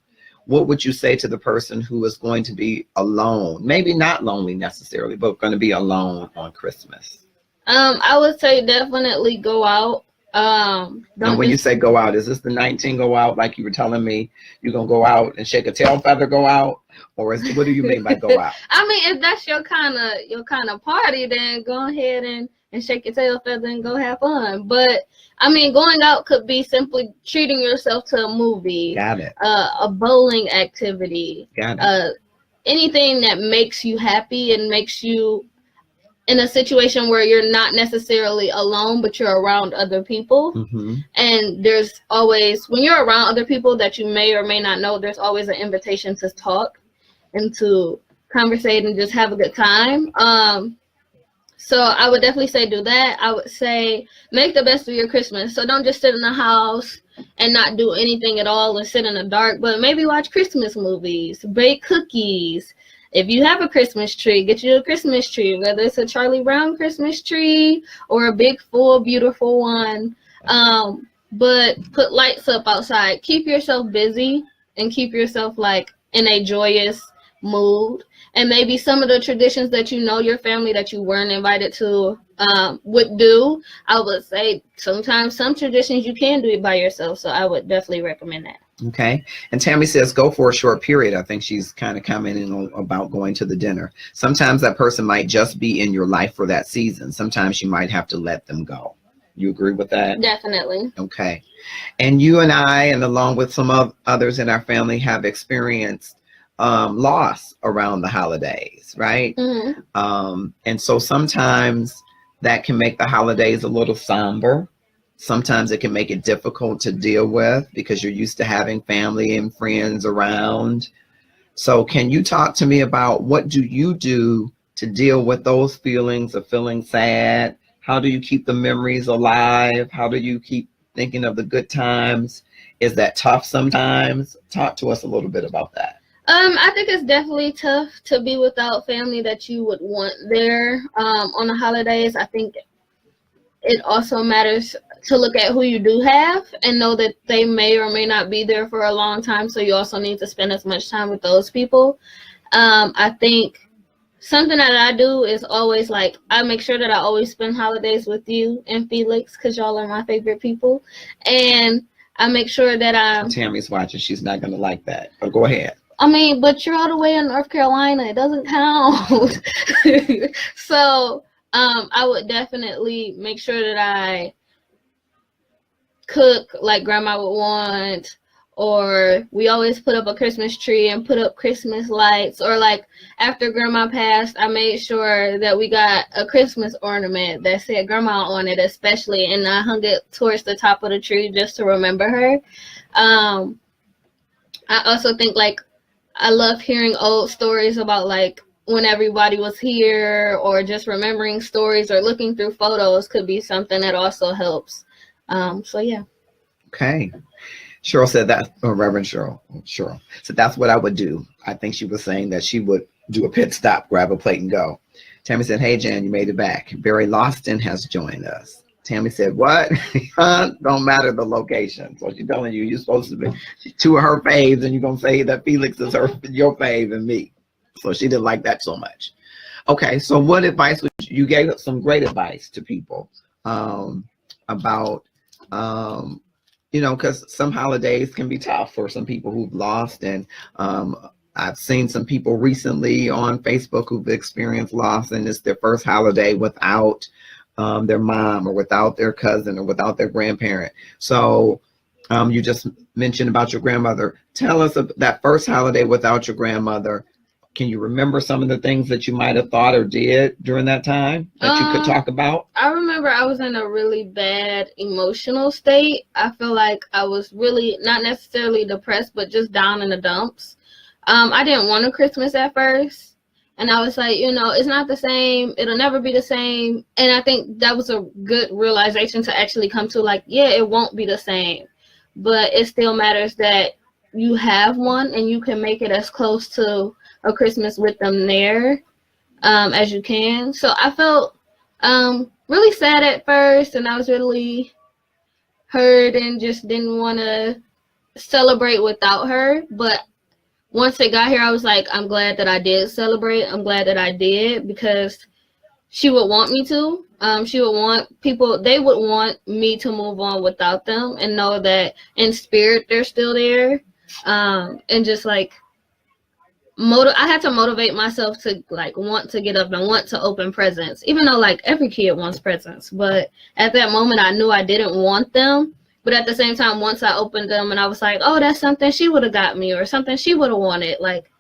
What would you say to the person who is going to be alone? Maybe not lonely necessarily, but going to be alone on Christmas. I would say definitely go out. And when you say go out, is this the 19 go out, like you were telling me you're going to go out and shake a tail feather go out? Or what do you mean by go out? I mean, if that's your kind of party, then go ahead and shake your tail feather and go have fun. But I mean, going out could be simply treating yourself to a movie. Got it. A bowling activity. Got it. Anything that makes you happy and makes you in a situation where you're not necessarily alone, but you're around other people. And there's always, when you're around other people that you may or may not know, there's always an invitation to talk and to conversate and just have a good time. So I would definitely say do that. I would say make the best of your Christmas. So don't just sit in the house and not do anything at all and sit in the dark, but maybe watch Christmas movies, bake cookies. If you have a Christmas tree, get you a Christmas tree, whether it's a Charlie Brown Christmas tree or a big, full, beautiful one. But put lights up outside. Keep yourself busy and keep yourself like in a joyous mood. And maybe some of the traditions that you know your family that you weren't invited to would do, I would say sometimes some traditions you can do it by yourself. So I would definitely recommend that. Okay. And Tammy says, go for a short period. I think she's kind of commenting on about going to the dinner. Sometimes that person might just be in your life for that season. Sometimes you might have to let them go. You agree with that? Definitely. Okay. And you and I, and along with some others in our family, have experienced loss around the holidays, right? And so sometimes that can make the holidays a little somber. Sometimes it can make it difficult to deal with because you're used to having family and friends around. So can you talk to me about what do you do to deal with those feelings of feeling sad? How do you keep the memories alive? How do you keep thinking of the good times? Is that tough sometimes? Talk to us a little bit about that. I think it's definitely tough to be without family that you would want there on the holidays. I think it also matters to look at who you do have and know that they may or may not be there for a long time. So you also need to spend as much time with those people. I think something that I do is always like, I make sure that I always spend holidays with you and Felix because y'all are my favorite people. And I make sure that Tammy's watching. She's not going to like that. But go ahead. I mean, but you're all the way in North Carolina. It doesn't count. So I would definitely make sure that I cook like grandma would want, or we always put up a Christmas tree and put up Christmas lights, or like after grandma passed, I made sure that we got a Christmas ornament that said grandma on it, especially, and I hung it towards the top of the tree just to remember her. I also think like I love hearing old stories about like when everybody was here, or just remembering stories or looking through photos could be something that also helps. So yeah. Okay. Cheryl said that, or Reverend Cheryl said that's what I would do. I think she was saying that she would do a pit stop, grab a plate, and go. Tammy said, hey, Jan, you made it back. Barry Loston has joined us. Tammy said, what? Don't matter the location. So she's telling you, you're supposed to be two of her faves, and you're going to say that Felix is your fave and me. So she didn't like that so much. Okay, so what advice would you gave some great advice to people about because some holidays can be tough for some people who've lost. And I've seen some people recently on Facebook who've experienced loss, and it's their first holiday without their mom, or without their cousin, or without their grandparent. So you just mentioned about your grandmother. Tell us that first holiday without your grandmother. Can you remember some of the things that you might have thought or did during that time that you could talk about? I remember I was in a really bad emotional state. I feel like I was really not necessarily depressed, but just down in the dumps. I didn't want a Christmas at first. And I was like, it's not the same. It'll never be the same. And I think that was a good realization to actually come to, like, yeah, it won't be the same. But it still matters that you have one and you can make it as close to a Christmas with them there as you can. So I felt really sad at first, and I was really hurt and just didn't want to celebrate without her. But once it got here, I was like, I'm glad that I did celebrate. I'm glad that I did, because she would want me to. She would want people, they would want me to move on without them and know that in spirit they're still there. And just like, I had to motivate myself to like want to get up and want to open presents, even though like every kid wants presents. But at that moment, I knew I didn't want them. But at the same time, once I opened them and I was like, oh, that's something she would have got me, or something she would have wanted. Like,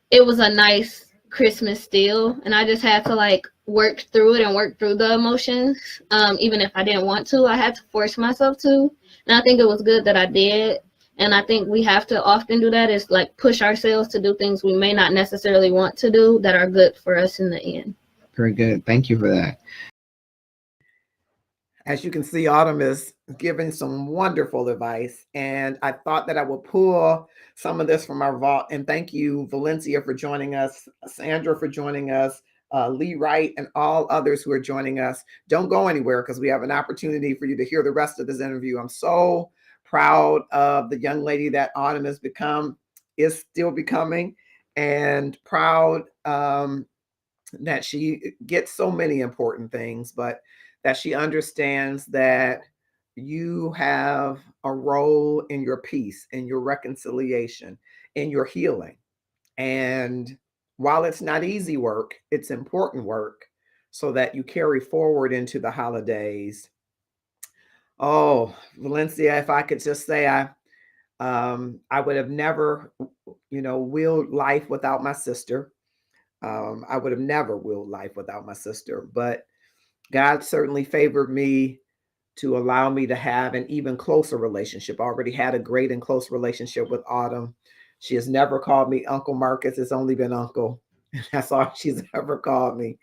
it was a nice Christmas still. And I just had to like work through it and work through the emotions. Even if I didn't want to, I had to force myself to. And I think it was good that I did. And I think we have to often do that, is like push ourselves to do things we may not necessarily want to do that are good for us in the end. Very good. Thank you for that. As you can see, Autumn is giving some wonderful advice. And I thought that I would pull some of this from our vault. And thank you, Valencia, for joining us, Sandra for joining us, Lee Wright, and all others who are joining us. Don't go anywhere, because we have an opportunity for you to hear the rest of this interview. I'm so proud of the young lady that Autumn is still becoming, and proud that she gets so many important things, but that she understands that you have a role in your peace, in your reconciliation, in your healing. And while it's not easy work, it's important work, so that you carry forward into the holidays. Oh, Valencia, if I could just say, I would have never, willed life without my sister. I would have never willed life without my sister, but God certainly favored me to allow me to have an even closer relationship. I already had a great and close relationship with Autumn. She has never called me Uncle Marcus. It's only been Uncle. That's all she's ever called me.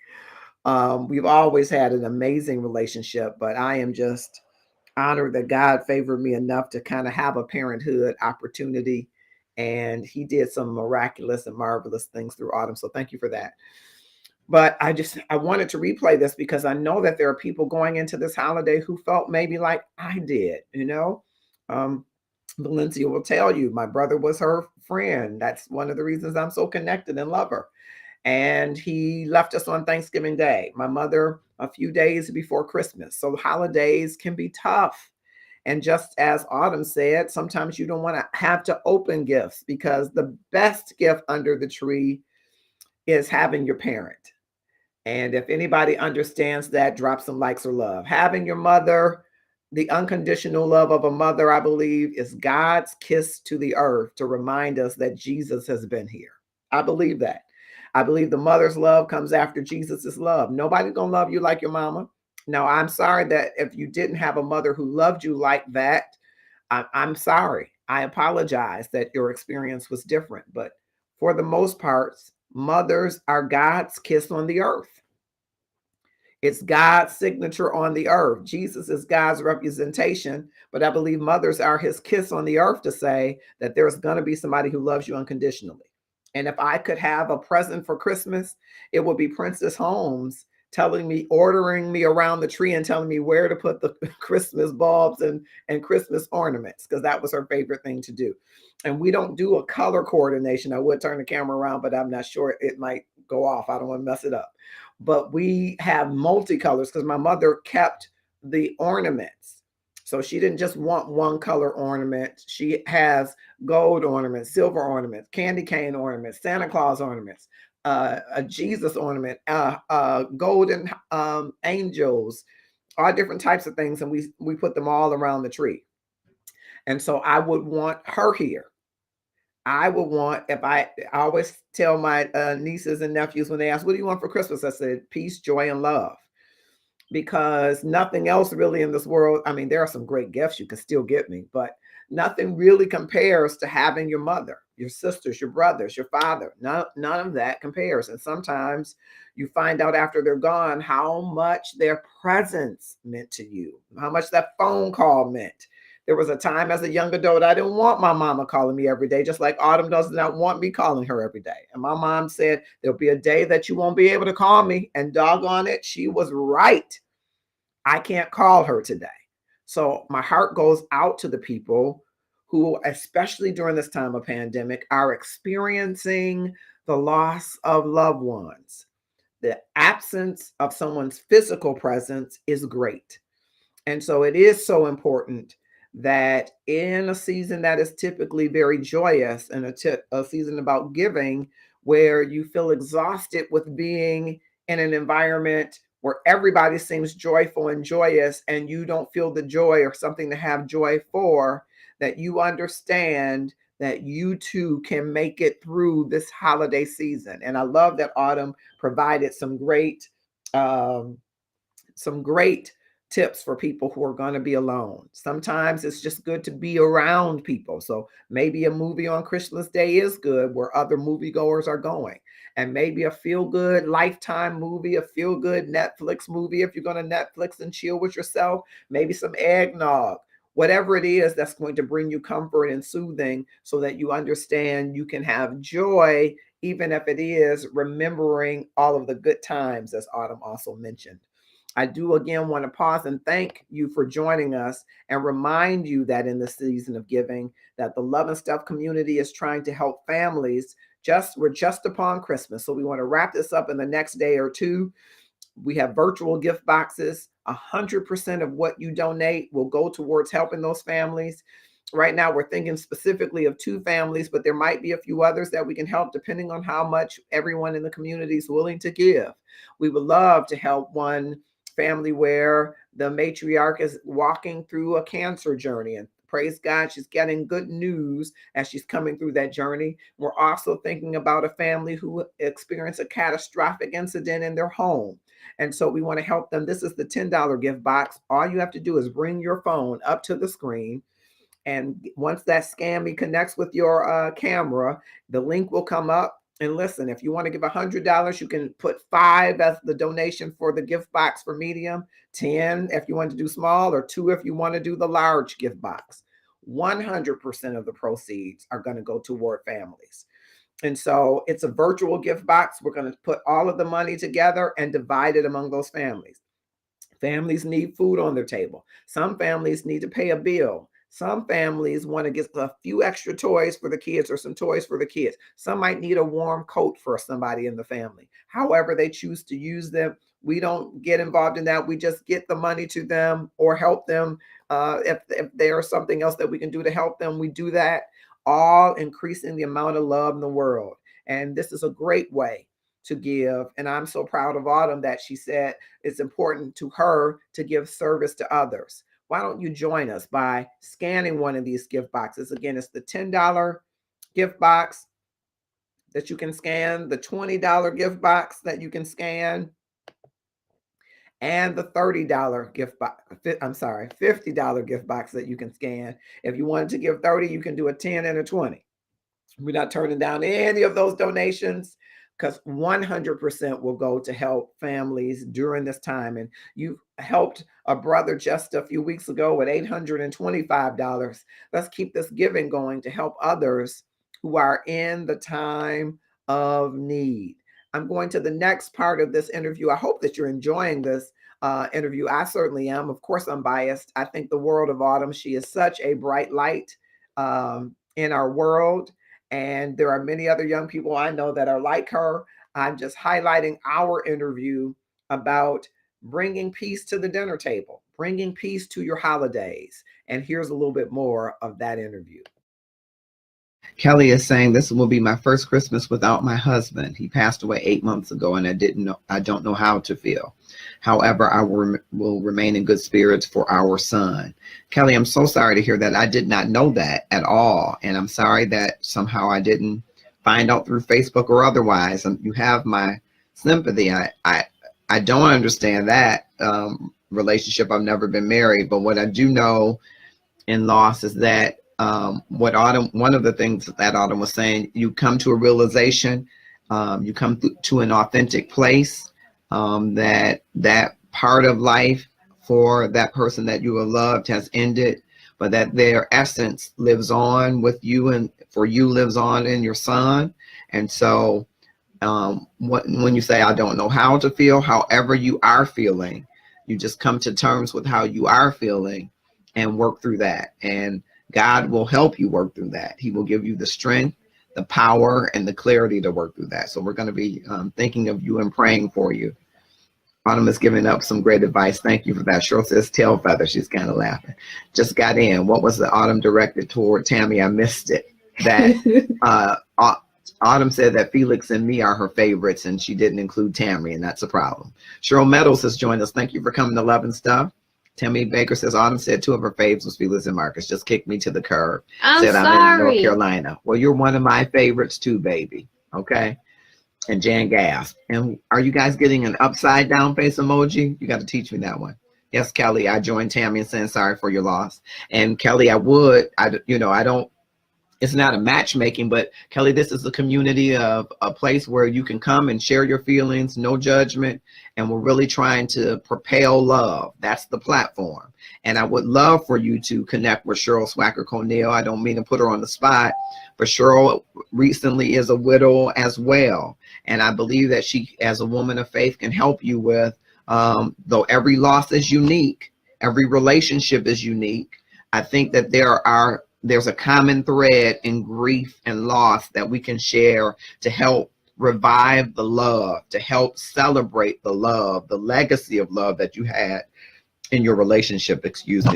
We've always had an amazing relationship, but I am just honored that God favored me enough to kind of have a parenthood opportunity. And he did some miraculous and marvelous things through Autumn. So thank you for that. But I wanted to replay this, because I know that there are people going into this holiday who felt maybe like I did, Valencia will tell you, my brother was her friend. That's one of the reasons I'm so connected and love her. And he left us on Thanksgiving Day. My mother, a few days before Christmas. So holidays can be tough. And just as Autumn said, sometimes you don't want to have to open gifts, because the best gift under the tree is having your parent. And if anybody understands that, drop some likes or love. Having your mother, The unconditional love of a mother, I believe, is God's kiss to the earth to remind us that Jesus has been here. I believe that. I believe the mother's love comes after Jesus's love. Nobody's going to love you like your mama. Now, I'm sorry that if you didn't have a mother who loved you like that, I'm sorry. I apologize that your experience was different. But for the most part, mothers are God's kiss on the earth. It's God's signature on the earth. Jesus is God's representation, but I believe mothers are his kiss on the earth to say that there's going to be somebody who loves you unconditionally. And if I could have a present for Christmas, it would be Princess Holmes telling me, ordering me around the tree and telling me where to put the Christmas bulbs and Christmas ornaments, because that was her favorite thing to do. And we don't do a color coordination. I would turn the camera around, but I'm not sure, it might go off. I don't want to mess it up. But we have multicolors because my mother kept the ornaments. So she didn't just want one color ornament. She has gold ornaments, silver ornaments, candy cane ornaments, Santa Claus ornaments, a Jesus ornament, golden angels, all different types of things. And we put them all around the tree. And so I would want her here. I would want, if I always tell my nieces and nephews when they ask, what do you want for Christmas? I said, peace, joy, and love. Because nothing else really in this world, I mean, there are some great gifts you can still get me, but nothing really compares to having your mother, your sisters, your brothers, your father. None of that compares. And sometimes you find out after they're gone how much their presence meant to you, how much that phone call meant. There was a time as a young adult, I didn't want my mama calling me every day, just like Autumn does not want me calling her every day. And my mom said, there'll be a day that you won't be able to call me. And doggone it, she was right. I can't call her today. So my heart goes out to the people who, especially during this time of pandemic, are experiencing the loss of loved ones. The absence of someone's physical presence is great. And so it is so important that in a season that is typically very joyous and a season about giving, where you feel exhausted with being in an environment where everybody seems joyful and joyous and you don't feel the joy or something to have joy for, that you understand that you too can make it through this holiday season. And I love that Autumn provided some great tips for people who are going to be alone. Sometimes it's just good to be around people. So maybe a movie on Christmas Day is good where other moviegoers are going. And maybe a feel-good Lifetime movie, a feel-good Netflix movie, if you're going to Netflix and chill with yourself, maybe some eggnog, whatever it is that's going to bring you comfort and soothing so that you understand you can have joy, even if it is remembering all of the good times, as Autumn also mentioned. I do again want to pause and thank you for joining us and remind you that in the season of giving, that the Love and Stuff community is trying to help families. We're just upon Christmas. So we want to wrap this up in the next day or two. We have virtual gift boxes. 100% of what you donate will go towards helping those families. Right now, we're thinking specifically of 2 families, but there might be a few others that we can help depending on how much everyone in the community is willing to give. We would love to help one family where the matriarch is walking through a cancer journey, and praise God, she's getting good news as she's coming through that journey. We're also thinking about a family who experienced a catastrophic incident in their home. And so we want to help them. This is the $10 gift box. All you have to do is bring your phone up to the screen. And once that Scammy connects with your camera, the link will come up. And listen, if you want to give $100, you can put 5 as the donation for the gift box for medium, 10 if you want to do small, or 2 if you want to do the large gift box. 100% of the proceeds are going to go toward families. And so it's a virtual gift box. We're going to put all of the money together and divide it among those families. Families need food on their table. Some families need to pay a bill. Some families want to get a few extra toys for the kids or some toys for the kids. Some might need a warm coat for somebody in the family. However they choose to use them, we don't get involved in that. We just get the money to them or help them. If there's something else that we can do to help them, we do that, all increasing the amount of love in the world. And this is a great way to give. And I'm so proud of Autumn that she said it's important to her to give service to others. why don't you join us by scanning one of these gift boxes? Again, it's the $10 gift box that you can scan, the $20 gift box that you can scan, and the $30 gift box. I'm sorry, $50 gift box that you can scan. If you wanted to give 30, you can do a 10 and a 20. We're not turning down any of those donations, because 100% will go to help families during this time. And you helped a brother just a few weeks ago with $825. Let's keep this giving going to help others who are in the time of need. I'm going to the next part of this interview. I hope that you're enjoying this interview. I certainly am. Of course, I'm biased. I think the world of Autumn. She is such a bright light in our world. And there are many other young people I know that are like her. I'm just highlighting our interview about bringing peace to the dinner table, bringing peace to your holidays. And here's a little bit more of that interview. Kelly is saying, this will be my first Christmas without my husband. He passed away 8 months ago, and I don't know how to feel. However, I will remain in good spirits for our son. Kelly, I'm so sorry to hear that. I did not know that at all. And I'm sorry that somehow I didn't find out through Facebook or otherwise. And you have my sympathy. I don't understand that relationship. I've never been married, but what I do know in loss is that one of the things that Autumn was saying, you come to a realization, you come to an authentic place, that part of life for that person that you have loved has ended, but that their essence lives on with you, and for you lives on in your son. And so when you say, I don't know how to feel, however you are feeling, you just come to terms with how you are feeling and work through that. And God will help you work through that. He will give you the strength, the power, and the clarity to work through that. So we're going to be thinking of you and praying for you. Autumn is giving up some great advice. Thank you for that. Cheryl says tail feather. She's kind of laughing. Just got in. What was the Autumn directed toward? Tammy, I missed it. That Autumn said that Felix and me are her favorites, and she didn't include Tammy, and that's a problem. Cheryl Meadows has joined us. Thank you for coming to Love and Stuff. Tammy Baker says Autumn said two of her faves was Felix and Marcus. Just kicked me to the curb. I'm said sorry. I'm in North Carolina. Well, you're one of my favorites too, baby. Okay. And Jan gasped. And are you guys getting an upside down face emoji? You got to teach me that one. Yes, Kelly, I joined Tammy in saying sorry for your loss. And Kelly, I don't, it's not a matchmaking, but Kelly, this is a community of a place where you can come and share your feelings, no judgment. And we're really trying to propel love. That's the platform. And I would love for you to connect with Cheryl Swacker Conneal. I don't mean to put her on the spot, but Cheryl recently is a widow as well. And I believe that she, as a woman of faith, can help you with, though every loss is unique, every relationship is unique. I think that there's a common thread in grief and loss that we can share to help revive the love, to help celebrate the love, the legacy of love that you had in your relationship,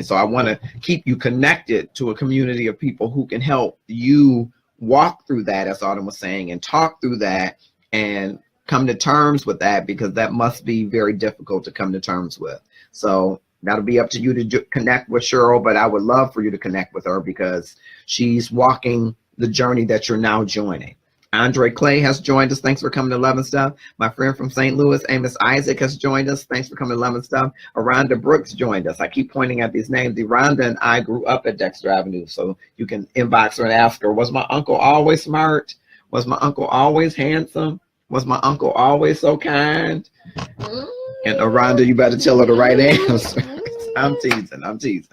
So I want to keep you connected to a community of people who can help you walk through that, as Autumn was saying, and talk through that and come to terms with that, because that must be very difficult to come to terms with. So that'll be up to you to connect with Cheryl, but I would love for you to connect with her because she's walking the journey that you're now joining. Andre Clay has joined us. Thanks for coming to Love and Stuff. My friend from St. Louis, Amos Isaac, has joined us. Thanks for coming to Love and Stuff. Aranda Brooks joined us. I keep pointing at these names. Aranda and I grew up at Dexter Avenue, so you can inbox her and ask her, was my uncle always smart? Was my uncle always handsome? Was my uncle always so kind? And Aranda, you better tell her the right answer. I'm teasing.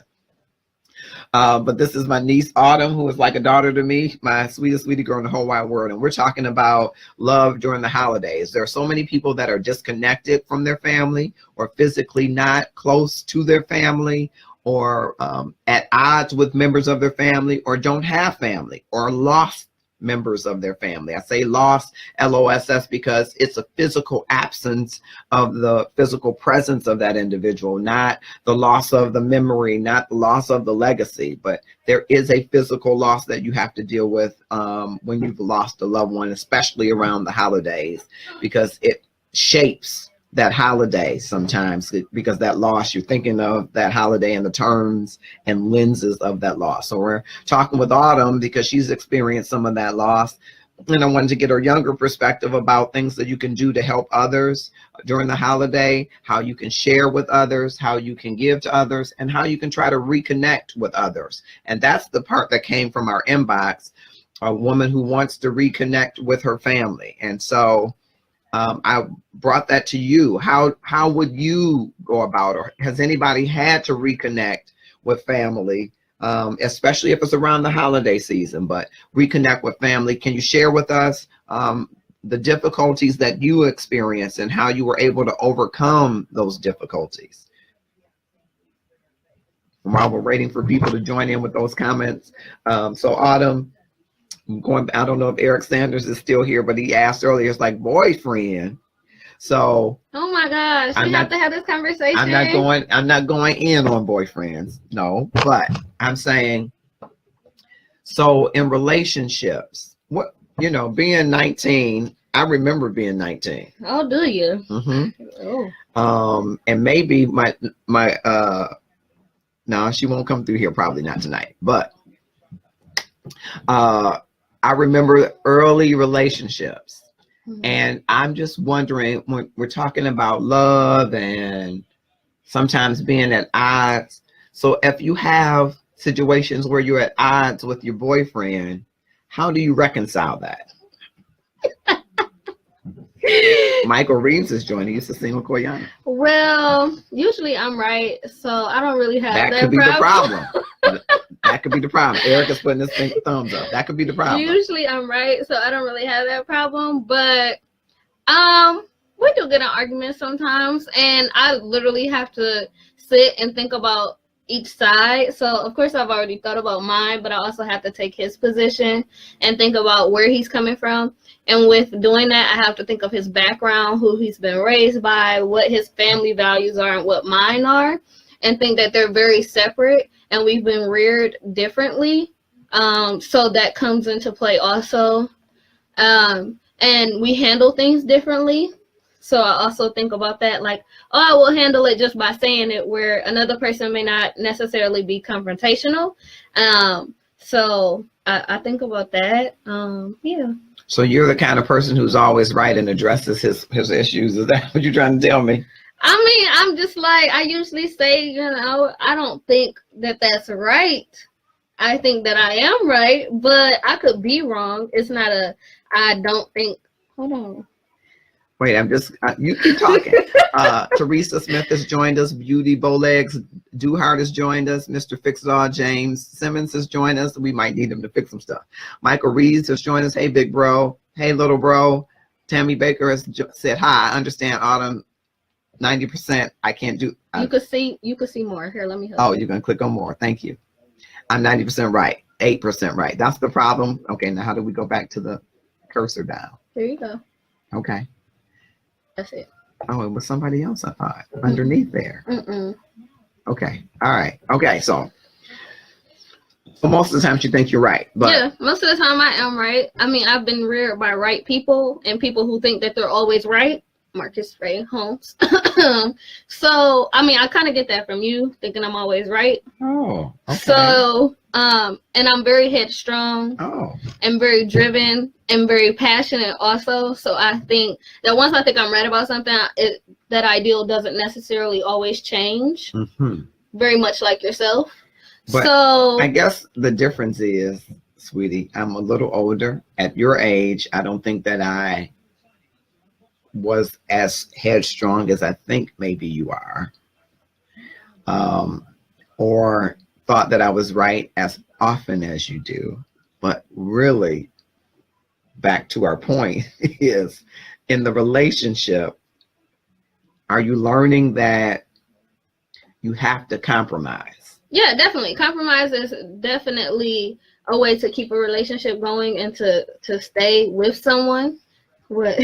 But this is my niece, Autumn, who is like a daughter to me, my sweetest sweetie girl in the whole wide world. And we're talking about love during the holidays. There are so many people that are disconnected from their family, or physically not close to their family, or at odds with members of their family, or don't have family, or lost members of their family. I say lost, L-O-S-S, because it's a physical absence of the physical presence of that individual, not the loss of the memory, not the loss of the legacy, but there is a physical loss that you have to deal with when you've lost a loved one, especially around the holidays, because it shapes that holiday sometimes, because that loss, you're thinking of that holiday and the terms and lenses of that loss. So we're talking with Autumn because she's experienced some of that loss. And I wanted to get her younger perspective about things that you can do to help others during the holiday, how you can share with others, how you can give to others, and how you can try to reconnect with others. And that's the part that came from our inbox, a woman who wants to reconnect with her family. And so I brought that to you. How would you go about, or has anybody had to reconnect with family? Especially if it's around the holiday season, but reconnect with family. Can you share with us the difficulties that you experienced and how you were able to overcome those difficulties? While we're waiting for people to join in with those comments. So Autumn, I don't know if Eric Sanders is still here, but he asked earlier, it's like boyfriend. So oh my gosh, we have to have this conversation. I'm not going in on boyfriends, no, but I'm saying, so in relationships, what, being 19, I remember being 19. Oh, do you? Mm-hmm. Oh. And maybe my no, she won't come through here, probably not tonight, but I remember early relationships. And I'm just wondering, when we're talking about love and sometimes being at odds. So if you have situations where you're at odds with your boyfriend, how do you reconcile that? Michael Reeves is joining. He's to sing with Koyana. Well, usually I'm right, so I don't really have that could be the problem. That could be the problem. Eric is putting his thumbs up. That could be the problem. Usually I'm right, so I don't really have that problem. But we do get in arguments sometimes, and I literally have to sit and think about each side. So of course I've already thought about mine, but I also have to take his position and think about where he's coming from. And with doing that, I have to think of his background, who he's been raised by, what his family values are, and what mine are, and think that they're very separate and we've been reared differently. So that comes into play also. And we handle things differently. So I also think about that, like, oh, I will handle it just by saying it, where another person may not necessarily be confrontational. So I think about that. Yeah. So you're the kind of person who's always right and addresses his issues. Is that what you're trying to tell me? I mean, I'm just like, I usually say, I don't think that that's right. I think that I am right, but I could be wrong. It's not I don't think, hold on. Wait, you keep talking. Teresa Smith has joined us. Beauty Bowlegs Duhart has joined us. Mr. Fix-It-All James Simmons has joined us. We might need him to fix some stuff. Michael Reeves has joined us. Hey, big bro. Hey, little bro. Tammy Baker has said, hi, I understand Autumn. 90%. I can't do. You could see more. Here, let me help. Oh, you're going to click on more. Thank you. I'm 90% right. 8% right. That's the problem. Okay, now how do we go back to the cursor down? There you go. Okay. That's it. Oh, it was somebody else, I thought, underneath there. Mm-mm. Okay. All right. Okay. So most of the time you think you're right. But yeah, most of the time I am right. I mean, I've been reared by right people and people who think that they're always right. Marcus Ray Holmes. So, I mean, I kind of get that from you, thinking I'm always right. Oh, okay. So, and I'm very headstrong. Oh. And very driven and very passionate also. So I think that once I think I'm right about something, that ideal doesn't necessarily always change. Mm-hmm. Very much like yourself. But so I guess the difference is, sweetie, I'm a little older. At your age, I don't think that I was as headstrong as I think maybe you are, or thought that I was right as often as you do. But really, back to our point is, in the relationship, are you learning that you have to compromise? Yeah, definitely. Compromise is definitely a way to keep a relationship going and to stay with someone. What?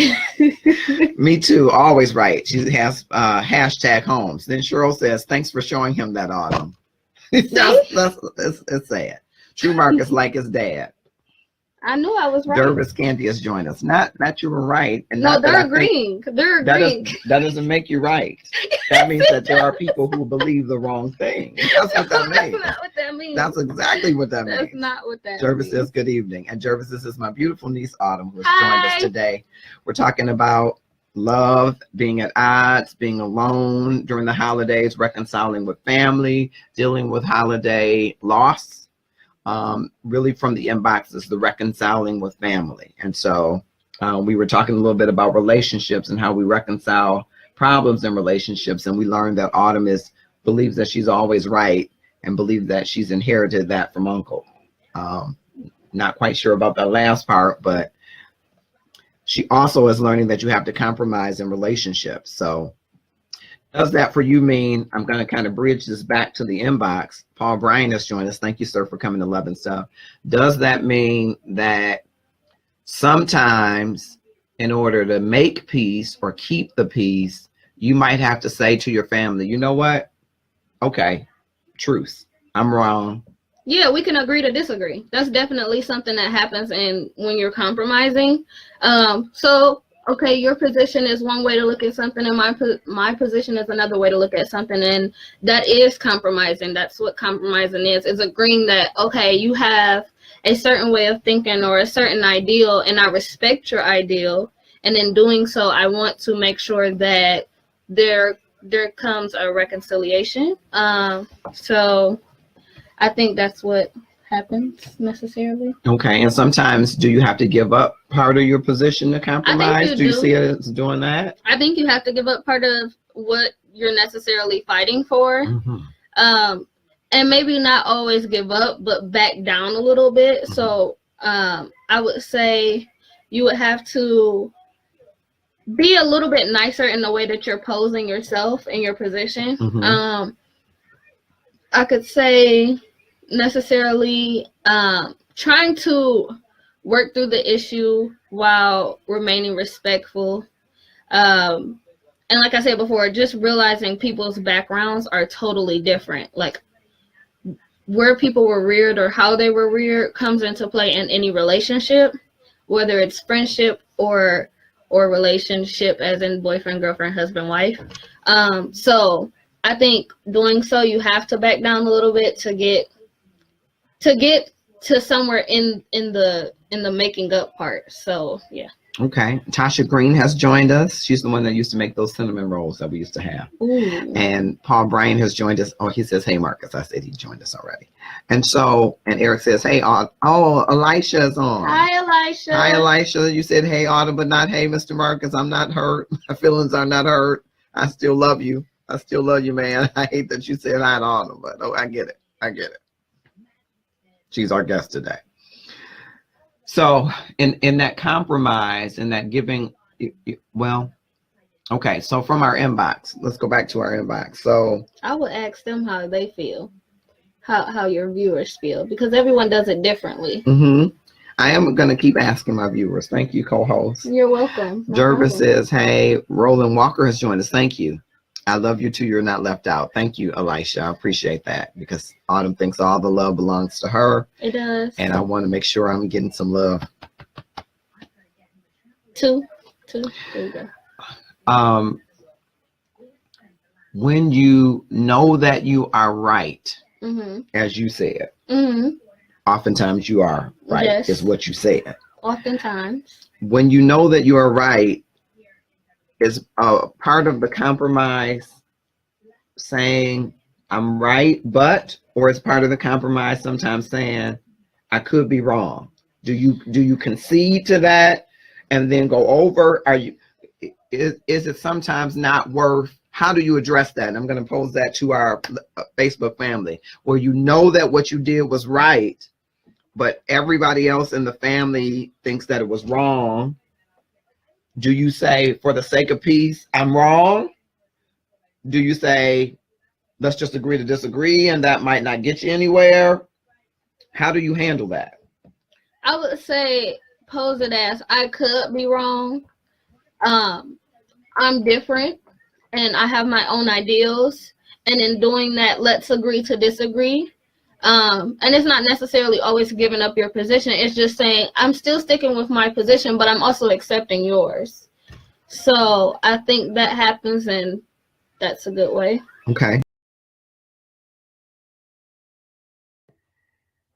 Me too. Always right. She has hashtag Holmes. Then Cheryl says, thanks for showing him that, Autumn. Let's say it. True Marcus like his dad. I knew I was right. Jervis Candy has joined us. Not you were right. And No, not that they're I think agreeing. They're agreeing. that doesn't make you right. That means that there are people who believe the wrong thing. That's what that That's means. not what that means. That's exactly what that That's means. not what that Jervis means. says good evening. And Jervis, this is my beautiful niece Autumn, who has Hi. joined us today. We're talking about love, being at odds, being alone during the holidays, reconciling with family, dealing with holiday loss. Really from the inbox is the reconciling with family. And so we were talking a little bit about relationships and how we reconcile problems in relationships. And we learned that Autumn believes that she's always right and believes that she's inherited that from Uncle. Not quite sure about the last part, but she also is learning that you have to compromise in relationships. So does that for you mean, I'm going to kind of bridge this back to the inbox. Paul Bryan has joined us. Thank you, sir, for coming to Love and Stuff. Does that mean that sometimes in order to make peace or keep the peace, you might have to say to your family, you know what? Okay, truth. I'm wrong. Yeah, we can agree to disagree. That's definitely something that happens when you're compromising. So okay, your position is one way to look at something, and my position is another way to look at something, and that is compromising. That's what compromising is agreeing that, okay, you have a certain way of thinking or a certain ideal, and I respect your ideal, and in doing so, I want to make sure that there comes a reconciliation. So I think that's what happens necessarily. Okay, and sometimes do you have to give up part of your position to compromise? Do you see it as doing that? I think you have to give up part of what you're necessarily fighting for. Mm-hmm. And maybe not always give up, but back down a little bit. Mm-hmm. So I would say you would have to be a little bit nicer in the way that you're posing yourself in your position. Mm-hmm. I could say necessarily trying to work through the issue while remaining respectful. And like I said before, just realizing people's backgrounds are totally different. Like where people were reared or how they were reared comes into play in any relationship, whether it's friendship or relationship as in boyfriend, girlfriend, husband, wife. So I think doing so, you have to back down a little bit to get to somewhere in the making up part. So yeah. Okay. Tasha Green has joined us. She's the one that used to make those cinnamon rolls that we used to have. Ooh. And Paul Bryan has joined us. Oh, he says, hey, Marcus. I said he joined us already. And Eric says, hey, Elisha's on. Hi, Elisha. Hi, Elisha. You said, hey, Autumn, but not, hey, Mr. Marcus. I'm not hurt. My feelings are not hurt. I still love you. I still love you, man. I hate that you said hi to Autumn, but I get it. I get it. She's our guest today. So in that compromise and that giving, well, okay. So from our inbox, let's go back to our inbox. So I would ask them how they feel, how your viewers feel, because everyone does it differently. Mm-hmm. I am going to keep asking my viewers. Thank you, co-host. You're welcome. Jervis says, hey, Roland Walker has joined us. Thank you. I love you too. You're not left out. Thank you, Elisha. I appreciate that because Autumn thinks all the love belongs to her. It does. And I want to make sure I'm getting some love. Two. There you go. When you know that you are right, Mm-hmm. as you said, Mm-hmm. oftentimes you are right, Yes. is what you said. Oftentimes. When you know that you are right, is part of the compromise saying I'm right, or is part of the compromise sometimes saying I could be wrong? Do you concede to that and then go over? Is it sometimes not worth? How do you address that? And I'm going to pose that to our Facebook family, where you know that what you did was right, but everybody else in the family thinks that it was wrong. Do you say, for the sake of peace, I'm wrong? Do you say, let's just agree to disagree, and that might not get you anywhere? How do you handle that? I would say pose it as I could be wrong. I'm different and I have my own ideals. And in doing that, let's agree to disagree. And it's not necessarily always giving up your position. It's just saying, I'm still sticking with my position, but I'm also accepting yours. So I think that happens, and that's a good way. Okay.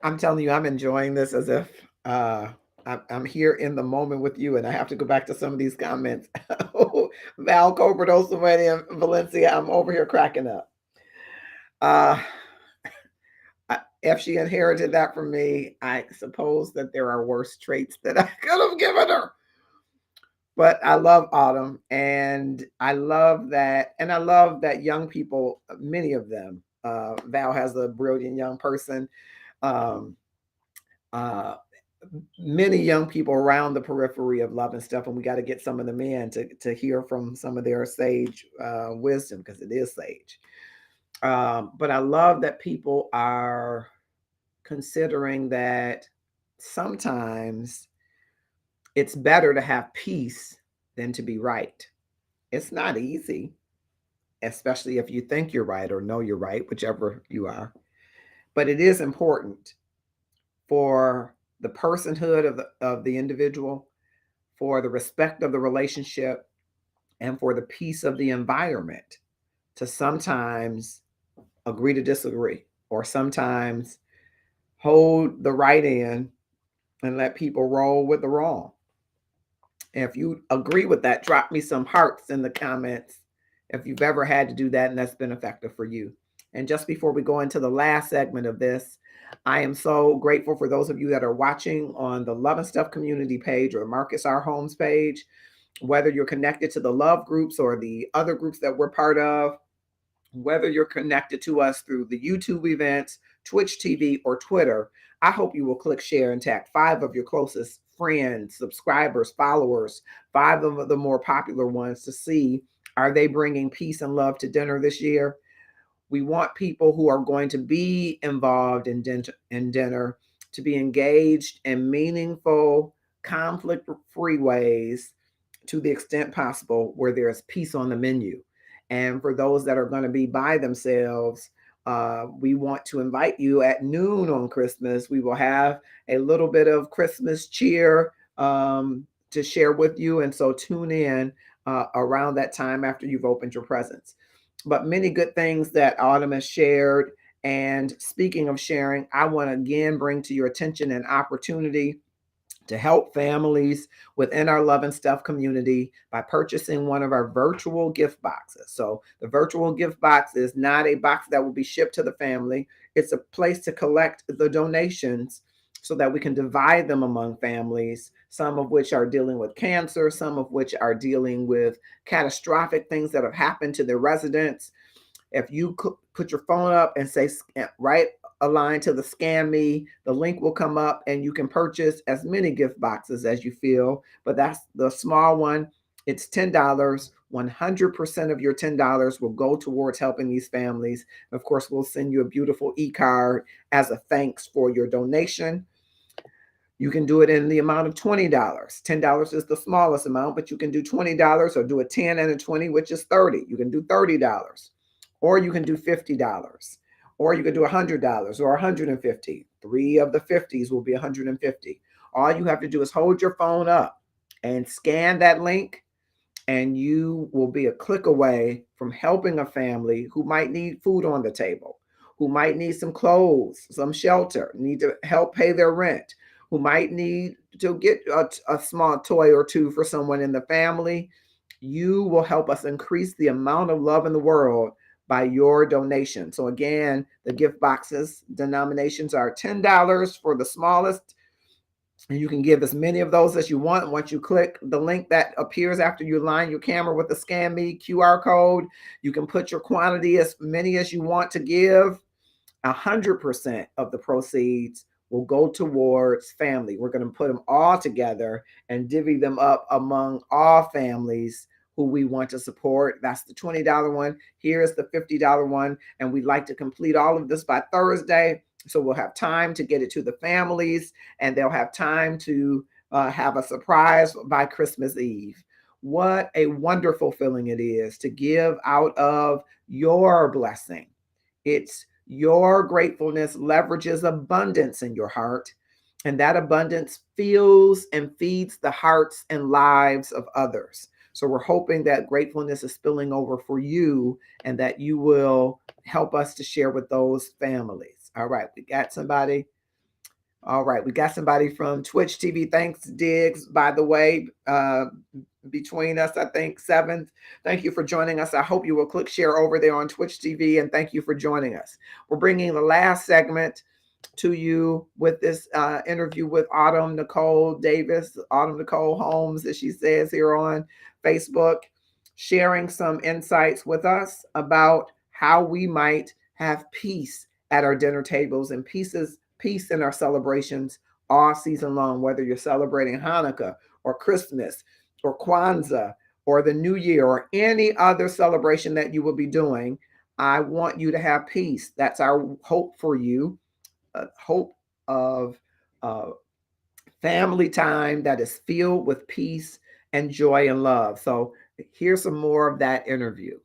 I'm telling you, I'm enjoying this as if I'm here in the moment with you, and I have to go back to some of these comments. Val Coberto, and Valencia, I'm over here cracking up. If she inherited that from me, I suppose that there are worse traits that I could have given her. But I love Autumn, and I love that young people, many of them, Val has a brilliant young person. Many young people around the periphery of Love and Stuff, and we got to get some of them in to hear from some of their sage wisdom, because it is sage. But I love that people are considering that sometimes it's better to have peace than to be right. It's not easy, especially if you think you're right or know you're right, whichever you are. But it is important for the personhood of the individual, for the respect of the relationship, and for the peace of the environment to sometimes agree to disagree, or sometimes hold the right end and let people roll with the wrong. And if you agree with that, drop me some hearts in the comments if you've ever had to do that and that's been effective for you. And just before we go into the last segment of this, I am so grateful for those of you that are watching on the Love and Stuff community page or Marcus R. Holmes page, whether you're connected to the love groups or the other groups that we're part of, whether you're connected to us through the YouTube events, Twitch TV, or Twitter. I hope you will click share and tag 5 of your closest friends, subscribers, followers, 5 of the more popular ones, to see, are they bringing peace and love to dinner this year? We want people who are going to be involved in dinner to be engaged in meaningful, conflict-free ways to the extent possible, where there's peace on the menu. And for those that are going to be by themselves, we want to invite you at noon on Christmas. We will have a little bit of Christmas cheer to share with you. And so tune in around that time after you've opened your presents. But many good things that Autumn has shared. And speaking of sharing, I want to again bring to your attention an opportunity to help families within our Love and Stuff community by purchasing one of our virtual gift boxes. So the virtual gift box is not a box that will be shipped to the family. It's a place to collect the donations so that we can divide them among families, some of which are dealing with cancer, some of which are dealing with catastrophic things that have happened to their residents. If you put your phone up and say, right, align to the Scan Me, the link will come up and you can purchase as many gift boxes as you feel, but that's the small one. It's $10. 100% of your $10 will go towards helping these families. Of course, we'll send you a beautiful e-card as a thanks for your donation. You can do it in the amount of $20. $10 is the smallest amount, but you can do $20 or do a 10 and a 20, which is 30. You can do $30, or you can do $50. Or you could do $100 or $150. 3 of the 50s will be $150. All you have to do is hold your phone up and scan that link, and you will be a click away from helping a family who might need food on the table, who might need some clothes, some shelter, need to help pay their rent, who might need to get a small toy or two for someone in the family. You will help us increase the amount of love in the world by your donation. So again, the gift boxes denominations are $10 for the smallest, and you can give as many of those as you want. Once you click the link that appears after you line your camera with the Scan Me QR code, you can put your quantity, as many as you want to give. 100% of the proceeds will go towards family. We're going to put them all together and divvy them up among all families who we want to support. That's the $20 one. Here's the $50 one. And we'd like to complete all of this by Thursday. So we'll have time to get it to the families, and they'll have time to have a surprise by Christmas Eve. What a wonderful feeling it is to give out of your blessing. It's Your gratefulness leverages abundance in your heart, and that abundance fuels and feeds the hearts and lives of others. So we're hoping that gratefulness is spilling over for you and that you will help us to share with those families. All right, we got somebody. All right, we got somebody from Twitch TV. Thanks, Diggs, by the way, between us, I think, 7th. Thank you for joining us. I hope you will click share over there on Twitch TV, and thank you for joining us. We're bringing the last segment to you with this interview with Autumn Nicole Davis, Autumn Nicole Holmes, as she says here on Facebook, sharing some insights with us about how we might have peace at our dinner tables and peace in our celebrations all season long, whether you're celebrating Hanukkah or Christmas or Kwanzaa or the New Year or any other celebration that you will be doing. I want you to have peace. That's our hope for you, a hope of family time that is filled with peace and joy and love. So here's some more of that interview.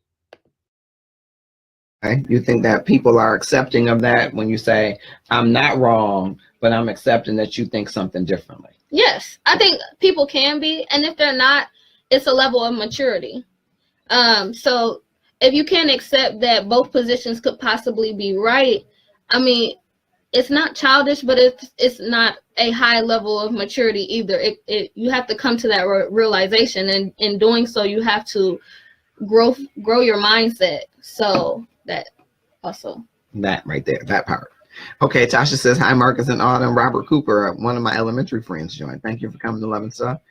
Okay. You think that people are accepting of that when you say, I'm not wrong, but I'm accepting that you think something differently? Yes, I think people can be, and if they're not, it's a level of maturity. So if you can't accept that both positions could possibly be right, I mean, it's not childish, but it's not a high level of maturity either. You have to come to that realization, and in doing so, you have to grow your mindset. So that also. That right there, that part. Okay, Tasha says, hi, Marcus and Autumn. Robert Cooper, one of my elementary friends, joined. Thank you for coming to Love and Stuff.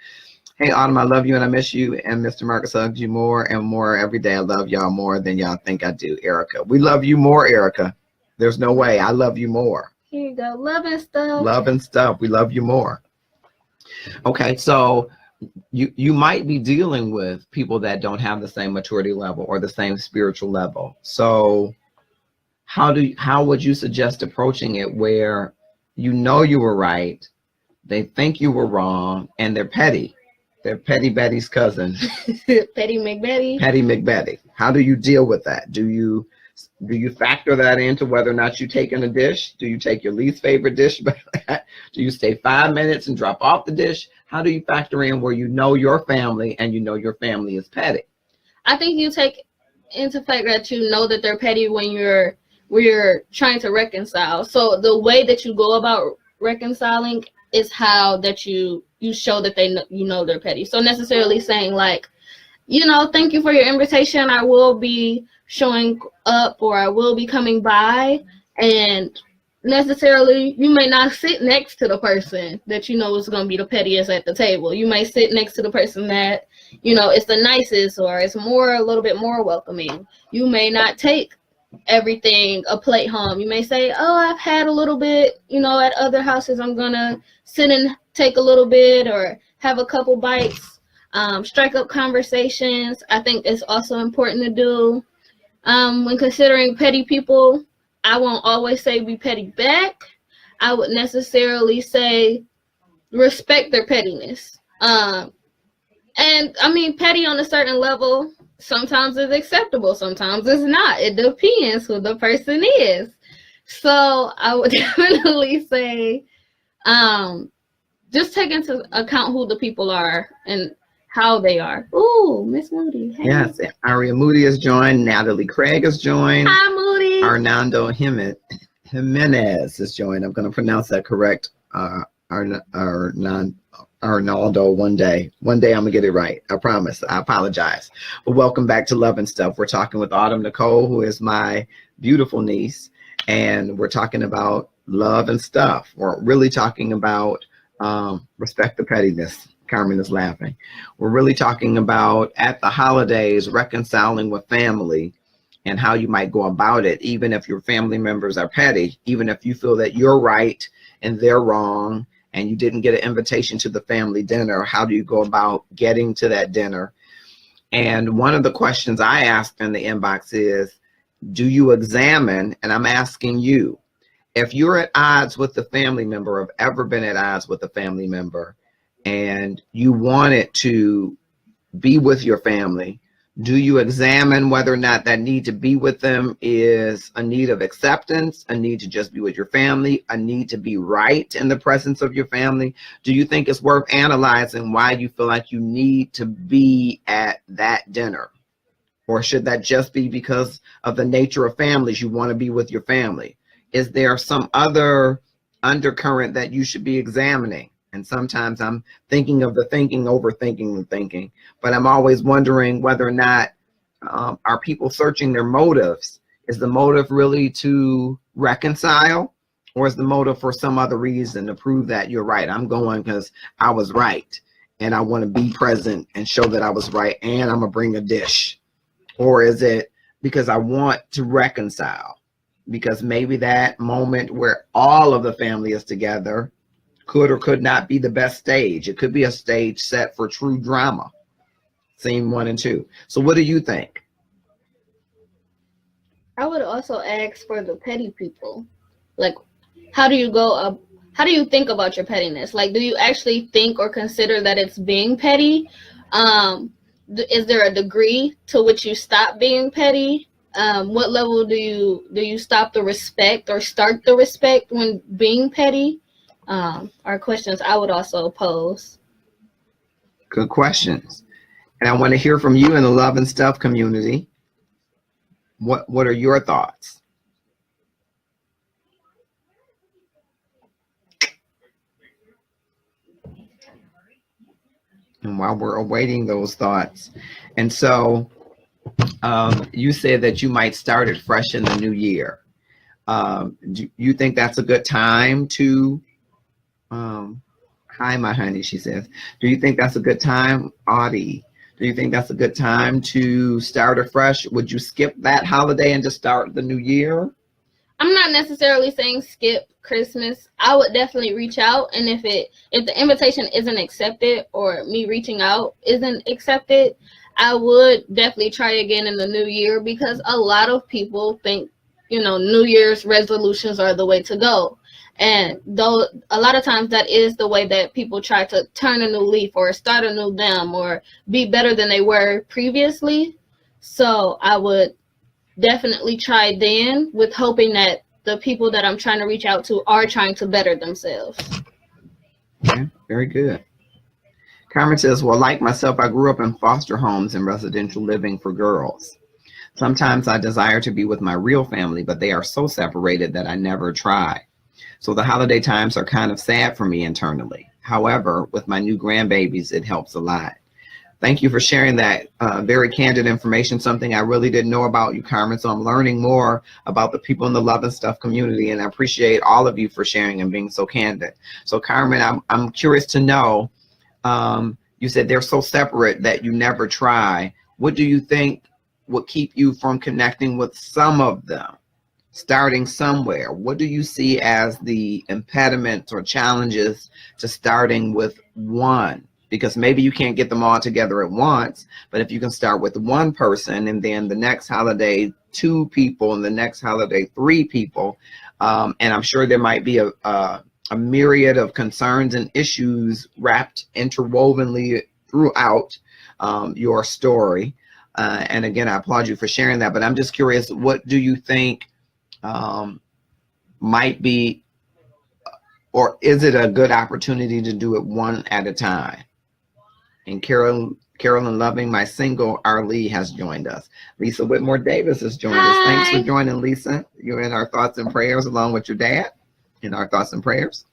Hey, Autumn, I love you and I miss you. And Mr. Marcus hugs you more and more every day. I love y'all more than y'all think I do. Erica, we love you more, Erica. There's no way. I love you more. Here you go. Love and Stuff. Love and Stuff. We love you more. Okay, so you might be dealing with people that don't have the same maturity level or the same spiritual level. So how would you suggest approaching it where you know you were right, they think you were wrong, and they're petty? They're Petty Betty's cousin. Petty McBetty. Petty McBetty. How do you deal with that? Do you factor that into whether or not you take in a dish? Do you take your least favorite dish? Do you stay 5 minutes and drop off the dish? How do you factor in where you know your family and you know your family is petty? I think you take into fact that you know that they're petty when you're trying to reconcile. So the way that you go about reconciling is how that you show that you know they're petty. So necessarily saying like, thank you for your invitation. I will be showing up or I will be coming by, and necessarily you may not sit next to the person that you know is going to be the pettiest at the table. You may sit next to the person that is the nicest or is a little bit more welcoming. You may not take everything a plate home. You may say, oh, I've had a little bit at other houses. I'm gonna sit and take a little bit or have a couple bites. Strike up conversations. I think it's also important to do. When considering petty people, I won't always say be petty back. I would necessarily say respect their pettiness. And I mean, petty on a certain level sometimes is acceptable, sometimes it's not. It depends who the person is. So I would definitely say just take into account who the people are and how they are. Ooh, Miss Moody. Hey. Yes, Aria Moody has joined. Natalie Craig has joined. Hi, Moody. Arnaldo Jimenez has joined. I'm going to pronounce that correct. Arnaldo one day. One day I'm going to get it right. I promise. I apologize. But welcome back to Love and Stuff. We're talking with Autumn Nicole, who is my beautiful niece. And we're talking about love and stuff. We're really talking about respect the pettiness. Carmen is laughing. We're really talking about at the holidays, reconciling with family and how you might go about it, even if your family members are petty, even if you feel that you're right and they're wrong and you didn't get an invitation to the family dinner. How do you go about getting to that dinner? And one of the questions I asked in the inbox is, do you examine, and I'm asking you, if you're at odds with the family member, or have ever been at odds with a family member, and you wanted to be with your family, Do you examine whether or not that need to be with them is a need of acceptance, a need to just be with your family, a need to be right in the presence of your family? Do you think it's worth analyzing why you feel like you need to be at that dinner? Or should that just be because of the nature of families, you want to be with your family? Is there some other undercurrent that you should be examining? And sometimes I'm thinking of the thinking, overthinking the thinking, but I'm always wondering whether or not are people searching their motives? Is the motive really to reconcile, or is the motive for some other reason to prove that you're right? I'm going because I was right and I want to be present and show that I was right, and I'm gonna bring a dish. Or is it because I want to reconcile? Because maybe that moment where all of the family is together could or could not be the best stage. It could be a stage set for true drama. Scene 1 and 2. So what do you think? I would also ask for the petty people. Like, how do you think about your pettiness? Like, do you actually think or consider that it's being petty? Is there a degree to which you stop being petty? What level do you stop the respect or start the respect when being petty? Are questions I would also pose. Good questions. And I want to hear from you in the Love and Stuff community. What are your thoughts? And while we're awaiting those thoughts, and so you said that you might start it fresh in the new year. Do you think that's a good time to hi, my honey, she says. Do you think that's a good time, Audie? Do you think that's a good time to start afresh? Would you skip that holiday and just start the new year? I'm not necessarily saying skip Christmas. I would definitely reach out, and if the invitation isn't accepted or me reaching out isn't accepted, I would definitely try again in the new year, because a lot of people think, New Year's resolutions are the way to go. And though a lot of times that is the way that people try to turn a new leaf or start a new them or be better than they were previously. So I would definitely try then, with hoping that the people that I'm trying to reach out to are trying to better themselves. Yeah, very good. Carmen says, well, like myself, I grew up in foster homes and residential living for girls. Sometimes I desire to be with my real family, but they are so separated that I never try. So the holiday times are kind of sad for me internally. However, with my new grandbabies, it helps a lot. Thank you for sharing that very candid information, something I really didn't know about you, Carmen. So I'm learning more about the people in the Love and Stuff community, and I appreciate all of you for sharing and being so candid. So Carmen, I'm curious to know, you said they're so separate that you never try. What do you think would keep you from connecting with some of them? Starting somewhere, what do you see as the impediments or challenges to starting with one? Because maybe you can't get them all together at once, but if you can start with one person, and then the next holiday 2 people, and the next holiday 3 people, and I'm sure there might be a myriad of concerns and issues wrapped interwovenly throughout your story. And again, I applaud you for sharing that, but I'm just curious, what do you think might be, or is it a good opportunity to do it one at a time? And Carolyn Loving, my single Arlie, has joined us. Lisa Whitmore Davis has joined us. Thanks for joining, Lisa. You're in our thoughts and prayers along with your dad in our thoughts and prayers.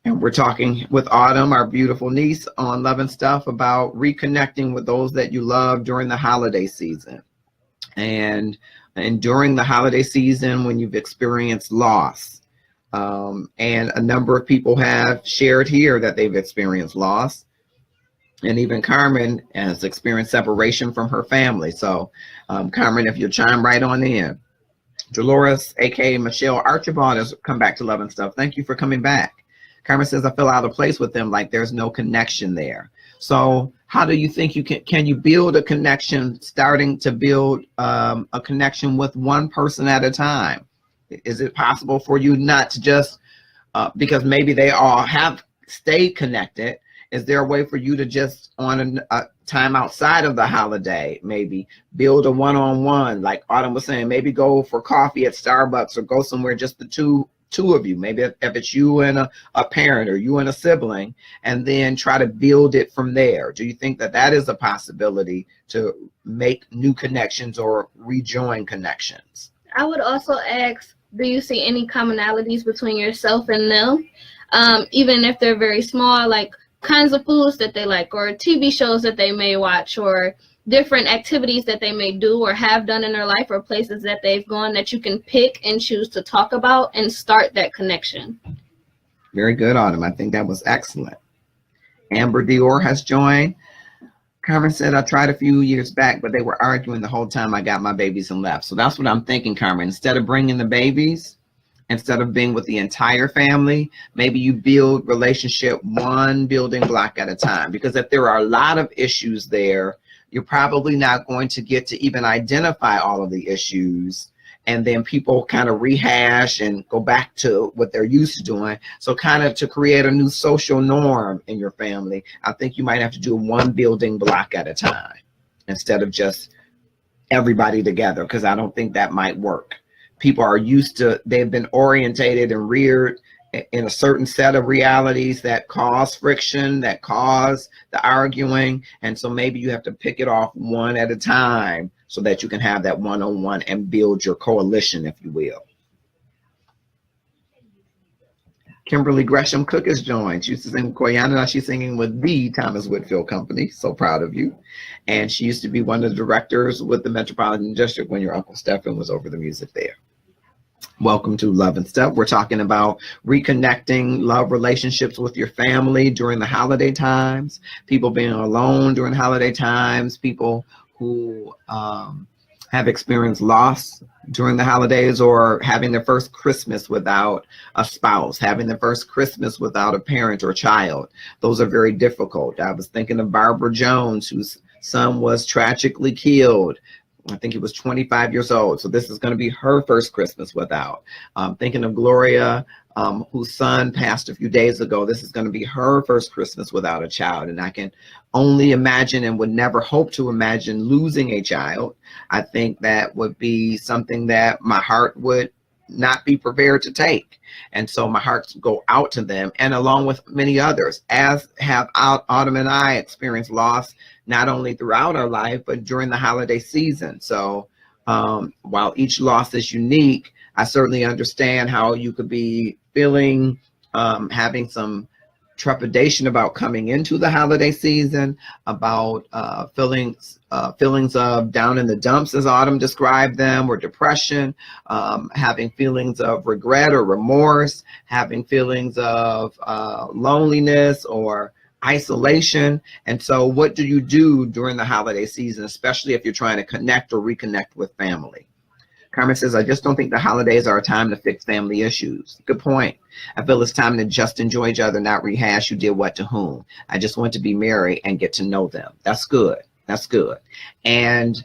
And we're talking with Autumn, our beautiful niece, on Love and Stuff about reconnecting with those that you love during the holiday season. And during the holiday season, when you've experienced loss, and a number of people have shared here that they've experienced loss, and even Carmen has experienced separation from her family. So Carmen, if you chime right on in. Dolores, aka Michelle Archibald, has come back to Love and Stuff. Thank you for coming back. Carmen says, I feel out of place with them, like there's no connection there. So how do you think you can you build a connection, starting to build a connection with one person at a time? Is it possible for you not to just, because maybe they all have stayed connected, Is there a way for you to just on a time outside of the holiday, maybe build a one-on-one, like Autumn was saying, maybe go for coffee at Starbucks or go somewhere just the two of you, maybe if it's you and a parent or you and a sibling, and then try to build it from there? Do you think that that is a possibility to make new connections or rejoin connections? I would also ask, do you see any commonalities between yourself and them? Even if they're very small, like kinds of foods that they like, or TV shows that they may watch, or different activities that they may do or have done in their life, or places that they've gone that you can pick and choose to talk about and start that connection. Very good, Autumn. I think that was excellent. Amber Dior has joined. Carmen said, I tried a few years back, but they were arguing the whole time I got my babies and left. So that's what I'm thinking, Carmen. Instead of bringing the babies, instead of being with the entire family, maybe you build relationship one building block at a time. Because if there are a lot of issues there, you're probably not going to get to even identify all of the issues. And then people kind of rehash and go back to what they're used to doing. So kind of to create a new social norm in your family, I think you might have to do one building block at a time instead of just everybody together, because I don't think that might work. People are used to, they've been orientated and reared in a certain set of realities that cause friction, that cause the arguing. And so maybe you have to pick it off one at a time so that you can have that one-on-one and build your coalition, if you will. Kimberly Gresham Cook has joined. She used to sing with Koyana. Now she's singing with the Thomas Whitfield Company. So proud of you. And she used to be one of the directors with the Metropolitan District when your Uncle Stephen was over the music there. Welcome to Love and Stuff. We're talking about reconnecting love relationships with your family during the holiday times, people being alone during holiday times, people who have experienced loss during the holidays, or having their first Christmas without a spouse, having their first Christmas without a parent or child. Those are very difficult. I was thinking of Barbara Jones, whose son was tragically killed. I think he was 25 years old. So this is going to be her first Christmas without. Thinking of Gloria, whose son passed a few days ago. This is going to be her first Christmas without a child. And I can only imagine, and would never hope to imagine, losing a child. I think that would be something that my heart would not be prepared to take. And so my hearts go out to them, and along with many others, as have Autumn and I experienced loss, not only throughout our life, but during the holiday season. So while each loss is unique, I certainly understand how you could be feeling, having some trepidation about coming into the holiday season, about feelings of down in the dumps, as Autumn described them, or depression, having feelings of regret or remorse, having feelings of loneliness or isolation. And so what do you do during the holiday season, especially if you're trying to connect or reconnect with family? Carmen says, I just don't think the holidays are a time to fix family issues. Good point. I feel it's time to just enjoy each other, not rehash who did what to whom. I just want to be merry and get to know them. That's good. That's good. And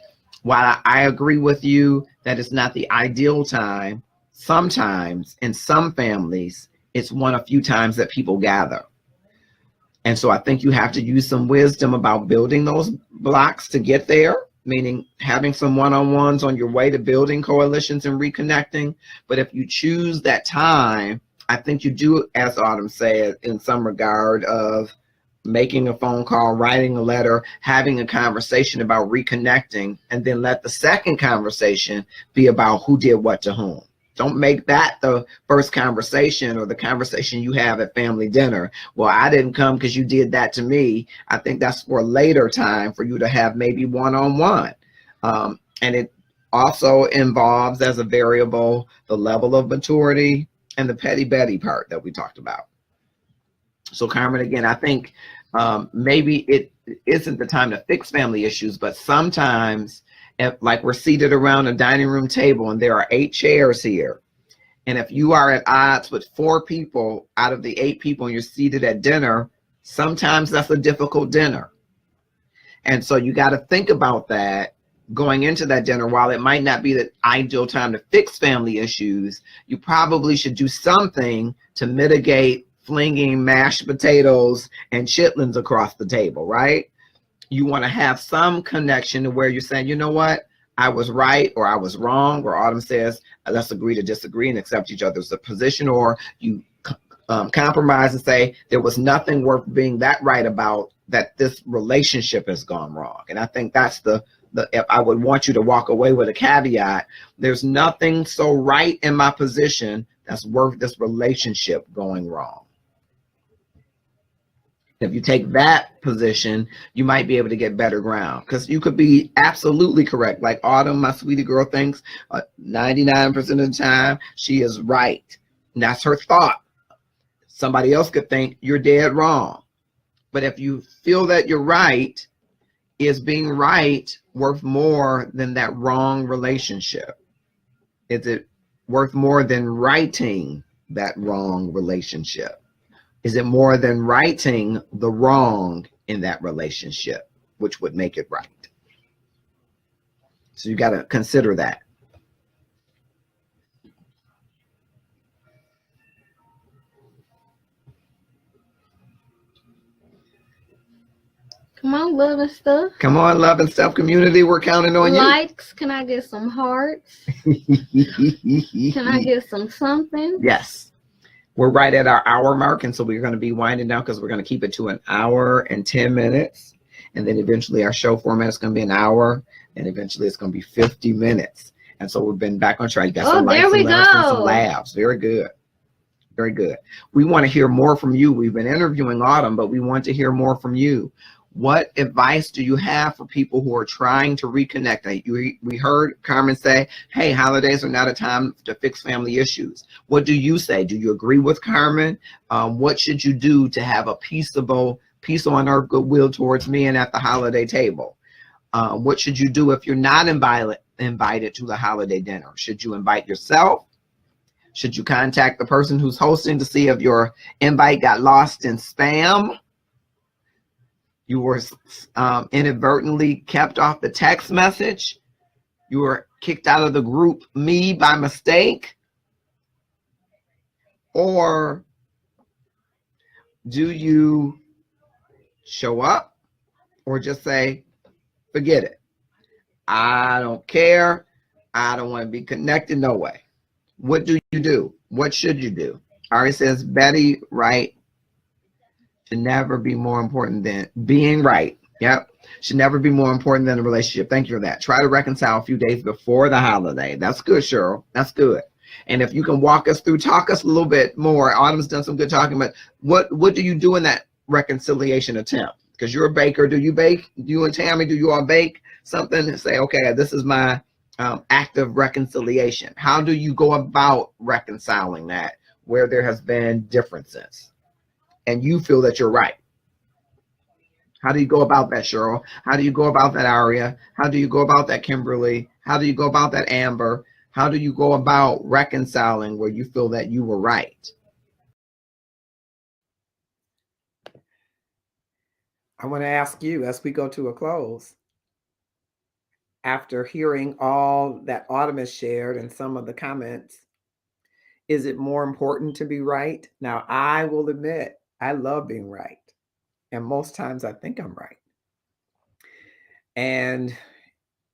while I agree with you that it's not the ideal time, sometimes in some families, it's one of few times that people gather. And so I think you have to use some wisdom about building those blocks to get there, meaning having some one-on-ones on your way to building coalitions and reconnecting. But if you choose that time, I think you do, as Autumn said, in some regard of making a phone call, writing a letter, having a conversation about reconnecting, and then let the second conversation be about who did what to whom. Don't make that the first conversation or the conversation you have at family dinner. Well, I didn't come because you did that to me. I think that's for a later time for you to have maybe one-on-one. And it also involves, as a variable, the level of maturity and the petty Betty part that we talked about. So Carmen, again, I think maybe it isn't the time to fix family issues, but sometimes, if, like, we're seated around a dining room table and there are 8 chairs here, and if you are at odds with 4 people out of the 8 people and you're seated at dinner, sometimes that's a difficult dinner. And so you got to think about that going into that dinner. While it might not be the ideal time to fix family issues, you probably should do something to mitigate flinging mashed potatoes and chitlins across the table, right? You want to have some connection to where you're saying, you know what, I was right or I was wrong, or Autumn says, let's agree to disagree and accept each other's position, or you compromise and say there was nothing worth being that right about, that this relationship has gone wrong. And I think that's if I would want you to walk away with a caveat, there's nothing so right in my position that's worth this relationship going wrong. If you take that position, you might be able to get better ground, because you could be absolutely correct. Like Autumn, my sweetie girl, thinks 99% of the time she is right. And that's her thought. Somebody else could think you're dead wrong. But if you feel that you're right, is being right worth more than that wrong relationship? Is it worth more than righting that wrong relationship? Is it more than righting the wrong in that relationship, which would make it right? So you got to consider that. Come on, love and stuff. Come on, love and stuff community. We're counting on Likes. Can I get some hearts? you. Can I get some something? Yes. We're right at our hour mark, and so we're going to be winding down because we're going to keep it to an hour and 10 minutes. And then eventually our show format is going to be an hour, and eventually it's going to be 50 minutes. And so we've been back on track. You got some likes, there we some loves, and some go. laughs. Very good. Very good. We want to hear more from you. We've been interviewing Autumn, but we want to hear more from you. What advice do you have for people who are trying to reconnect? We heard Carmen say, hey, holidays are not a time to fix family issues. What do you say? Do you agree with Carmen? What should you do to have a peace on earth, goodwill towards men at the holiday table? What should you do if you're not invited to the holiday dinner? Should you invite yourself? Should you contact the person who's hosting to see if your invite got lost in spam? You were inadvertently kept off the text message. You were kicked out of the group me by mistake. Or do you show up or just say, forget it? I don't care. I don't want to be connected. No way. What do you do? What should you do? Ari says, Betty, right? Should never be more important than being right. Yep. Should never be more important than a relationship. Thank you for that. Try to reconcile a few days before the holiday. That's good, Cheryl. That's good. And if you can walk us through, talk us a little bit more. Autumn's done some good talking, but what do you do in that reconciliation attempt? Because you're a baker. Do you bake? You and Tammy, do you all bake something and say, okay, this is my act of reconciliation? How do you go about reconciling that where there has been differences and you feel that you're right? How do you go about that, Cheryl? How do you go about that, Aria? How do you go about that, Kimberly? How do you go about that, Amber? How do you go about reconciling where you feel that you were right? I want to ask you as we go to a close, after hearing all that Autumn has shared and some of the comments, is it more important to be right? Now, I will admit, I love being right. And most times I think I'm right. And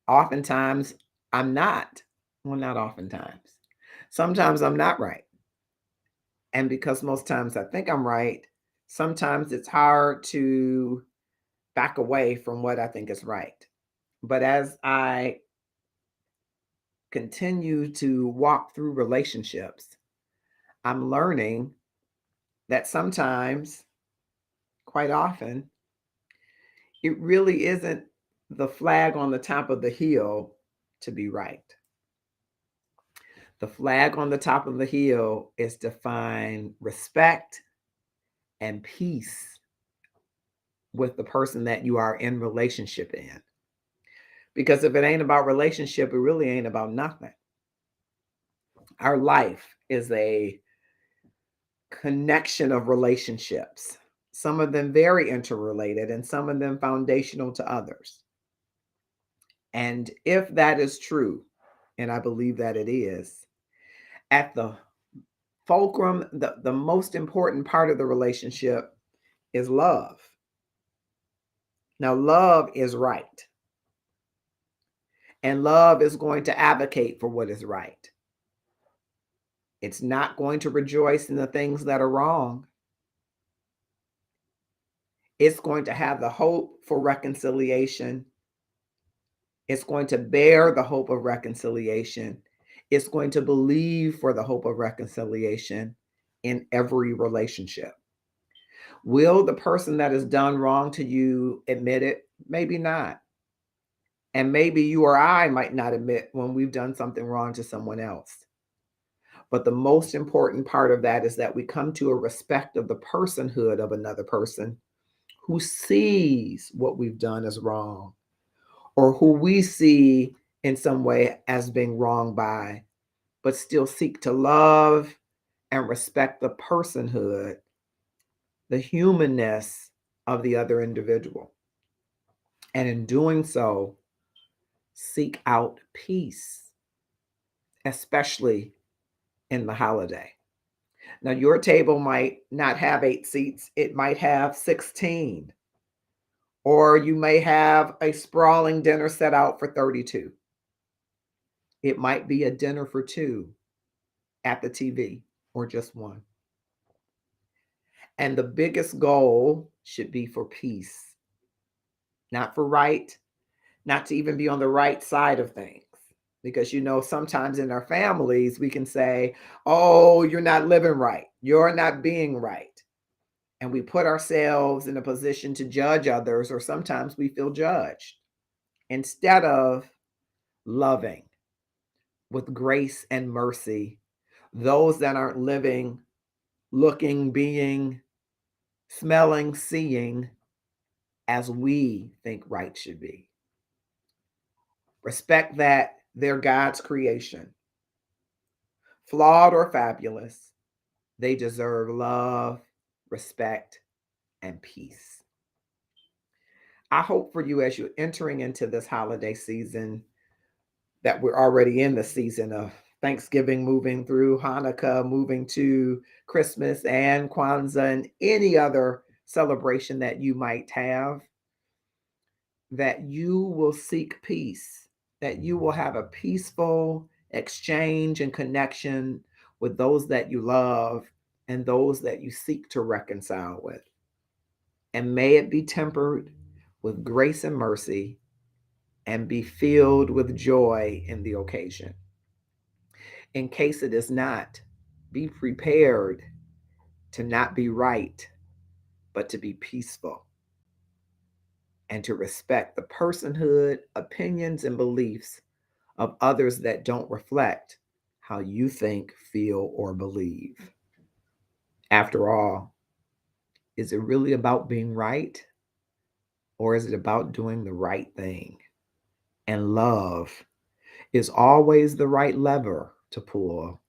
oftentimes I'm not. Well, not oftentimes. Sometimes I'm not right. And because most times I think I'm right, sometimes it's hard to back away from what I think is right. But as I continue to walk through relationships, I'm learning that sometimes, quite often, it really isn't the flag on the top of the hill to be right. The flag on the top of the hill is to find respect and peace with the person that you are in relationship in. Because if it ain't about relationship, it really ain't about nothing. Our life is a connection of relationships, some of them very interrelated and some of them foundational to others. And if that is true, and I believe that it is, at the Fulcrum, the most important part of the relationship is love. Now, love is right. And love is going to advocate for what is right. It's not going to rejoice in the things that are wrong. It's going to have the hope for reconciliation. It's going to bear the hope of reconciliation. It's going to believe for the hope of reconciliation in every relationship. Will the person that has done wrong to you admit it? Maybe not. And maybe you or I might not admit when we've done something wrong to someone else. But the most important part of that is that we come to a respect of the personhood of another person who sees what we've done as wrong, or who we see in some way as being wronged by, but still seek to love and respect the personhood, the humanness of the other individual. And in doing so, seek out peace, especially in the holiday. Now, your table might not have 8 seats, it might have 16. Or you may have a sprawling dinner set out for 32. It might be a dinner for 2 at the TV, or just 1. And the biggest goal should be for peace, not for right, not to even be on the right side of things. Because, sometimes in our families, we can say, oh, you're not living right. You're not being right. And we put ourselves in a position to judge others, or sometimes we feel judged, instead of loving with grace and mercy those that aren't living, looking, being, smelling, seeing as we think right should be. Respect that they're God's creation. Flawed or fabulous, they deserve love, respect, and peace. I hope for you, as you're entering into this holiday season, that we're already in the season of Thanksgiving, moving through Hanukkah, moving to Christmas and Kwanzaa and any other celebration that you might have, that you will seek peace, that you will have a peaceful exchange and connection with those that you love and those that you seek to reconcile with. And may it be tempered with grace and mercy and be filled with joy in the occasion. In case it is not, be prepared to not be right, but to be peaceful and to respect the personhood, opinions, and beliefs of others that don't reflect how you think, feel, or believe. After all, is it really about being right, or is it about doing the right thing? And love is always the right lever to pull,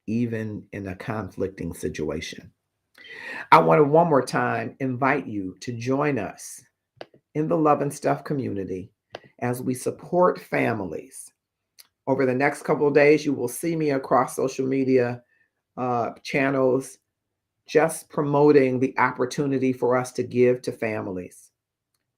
even in a conflicting situation. I want to one more time invite you to join us in the Love and Stuff community as we support families. Over the next couple of days, you will see me across social media channels just promoting the opportunity for us to give to families.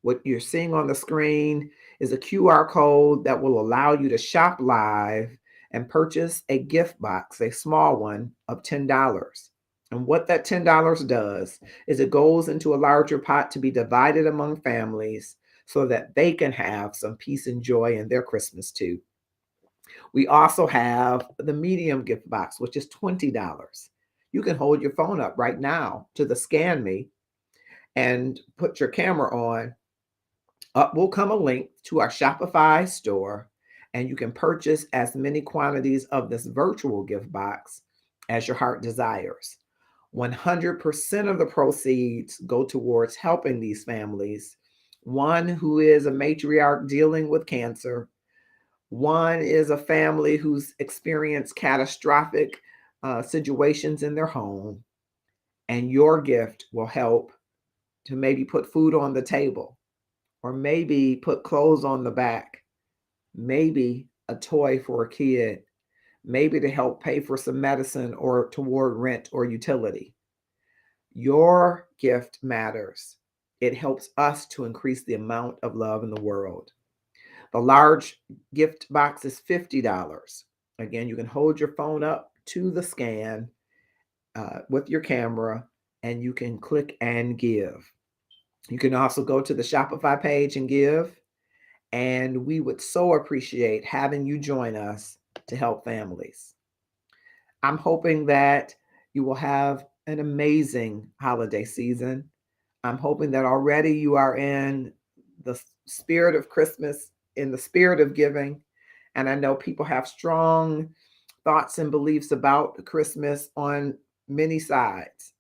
What you're seeing on the screen is a QR code that will allow you to shop live and purchase a gift box, a small one of $10. And what that $10 does is it goes into a larger pot to be divided among families so that they can have some peace and joy in their Christmas too. We also have the medium gift box, which is $20. You can hold your phone up right now to the Scan Me and put your camera on. Up will come a link to our Shopify store, and you can purchase as many quantities of this virtual gift box as your heart desires. 100% of the proceeds go towards helping these families. One who is a matriarch dealing with cancer. One is a family who's experienced catastrophic situations in their home. And your gift will help to maybe put food on the table, or maybe put clothes on the back, maybe a toy for a kid, maybe to help pay for some medicine or toward rent or utility. Your gift matters. It helps us to increase the amount of love in the world. The large gift box is $50. Again, you can hold your phone up to the scan with your camera and you can click and give. You can also go to the Shopify page and give. And we would so appreciate having you join us to help families. I'm hoping that you will have an amazing holiday season. I'm hoping that already you are in the spirit of Christmas, in the spirit of giving. And I know people have strong thoughts and beliefs about Christmas on many sides.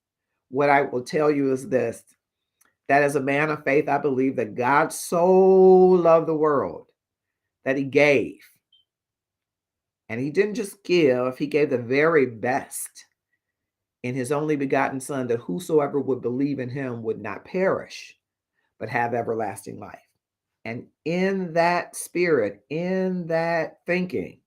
What I will tell you is this, that as a man of faith, I believe that God so loved the world that he gave. And he didn't just give, he gave the very best in his only begotten Son, that whosoever would believe in him would not perish, but have everlasting life. And in that spirit, in that thinking,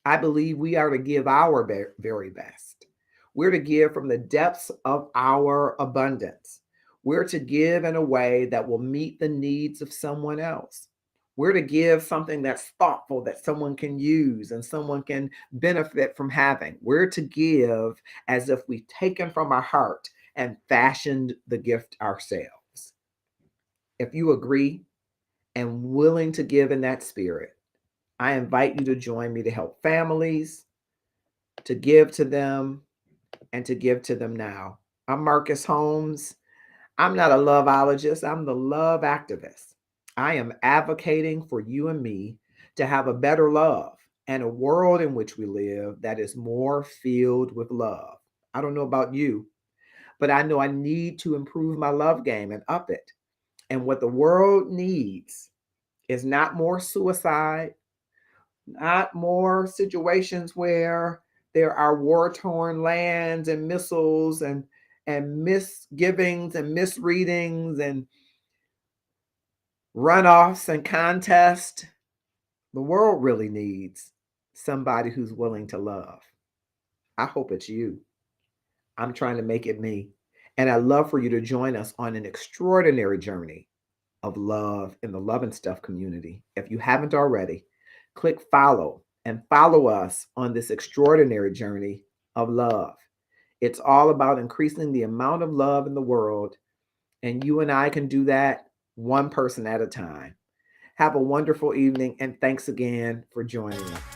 I believe we are to give our very best. We're to give from the depths of our abundance. We're to give in a way that will meet the needs of someone else. We're to give something that's thoughtful that someone can use and someone can benefit from having. We're to give as if we've taken from our heart and fashioned the gift ourselves. If you agree and willing to give in that spirit, I invite you to join me to help families, to give to them, and to give to them now. I'm Marcus Holmes. I'm not a loveologist, I'm the love activist. I am advocating for you and me to have a better love and a world in which we live that is more filled with love. I don't know about you, but I know I need to improve my love game and up it. And what the world needs is not more suicide, not more situations where there are war-torn lands and missiles and misgivings and misreadings and runoffs and contests. The world really needs somebody who's willing to love. I hope it's you. I'm trying to make it me. And I'd love for you to join us on an extraordinary journey of love in the Love and Stuff community. If you haven't already, click follow and follow us on this extraordinary journey of love. It's all about increasing the amount of love in the world, and you and I can do that one person at a time. Have a wonderful evening, and thanks again for joining us.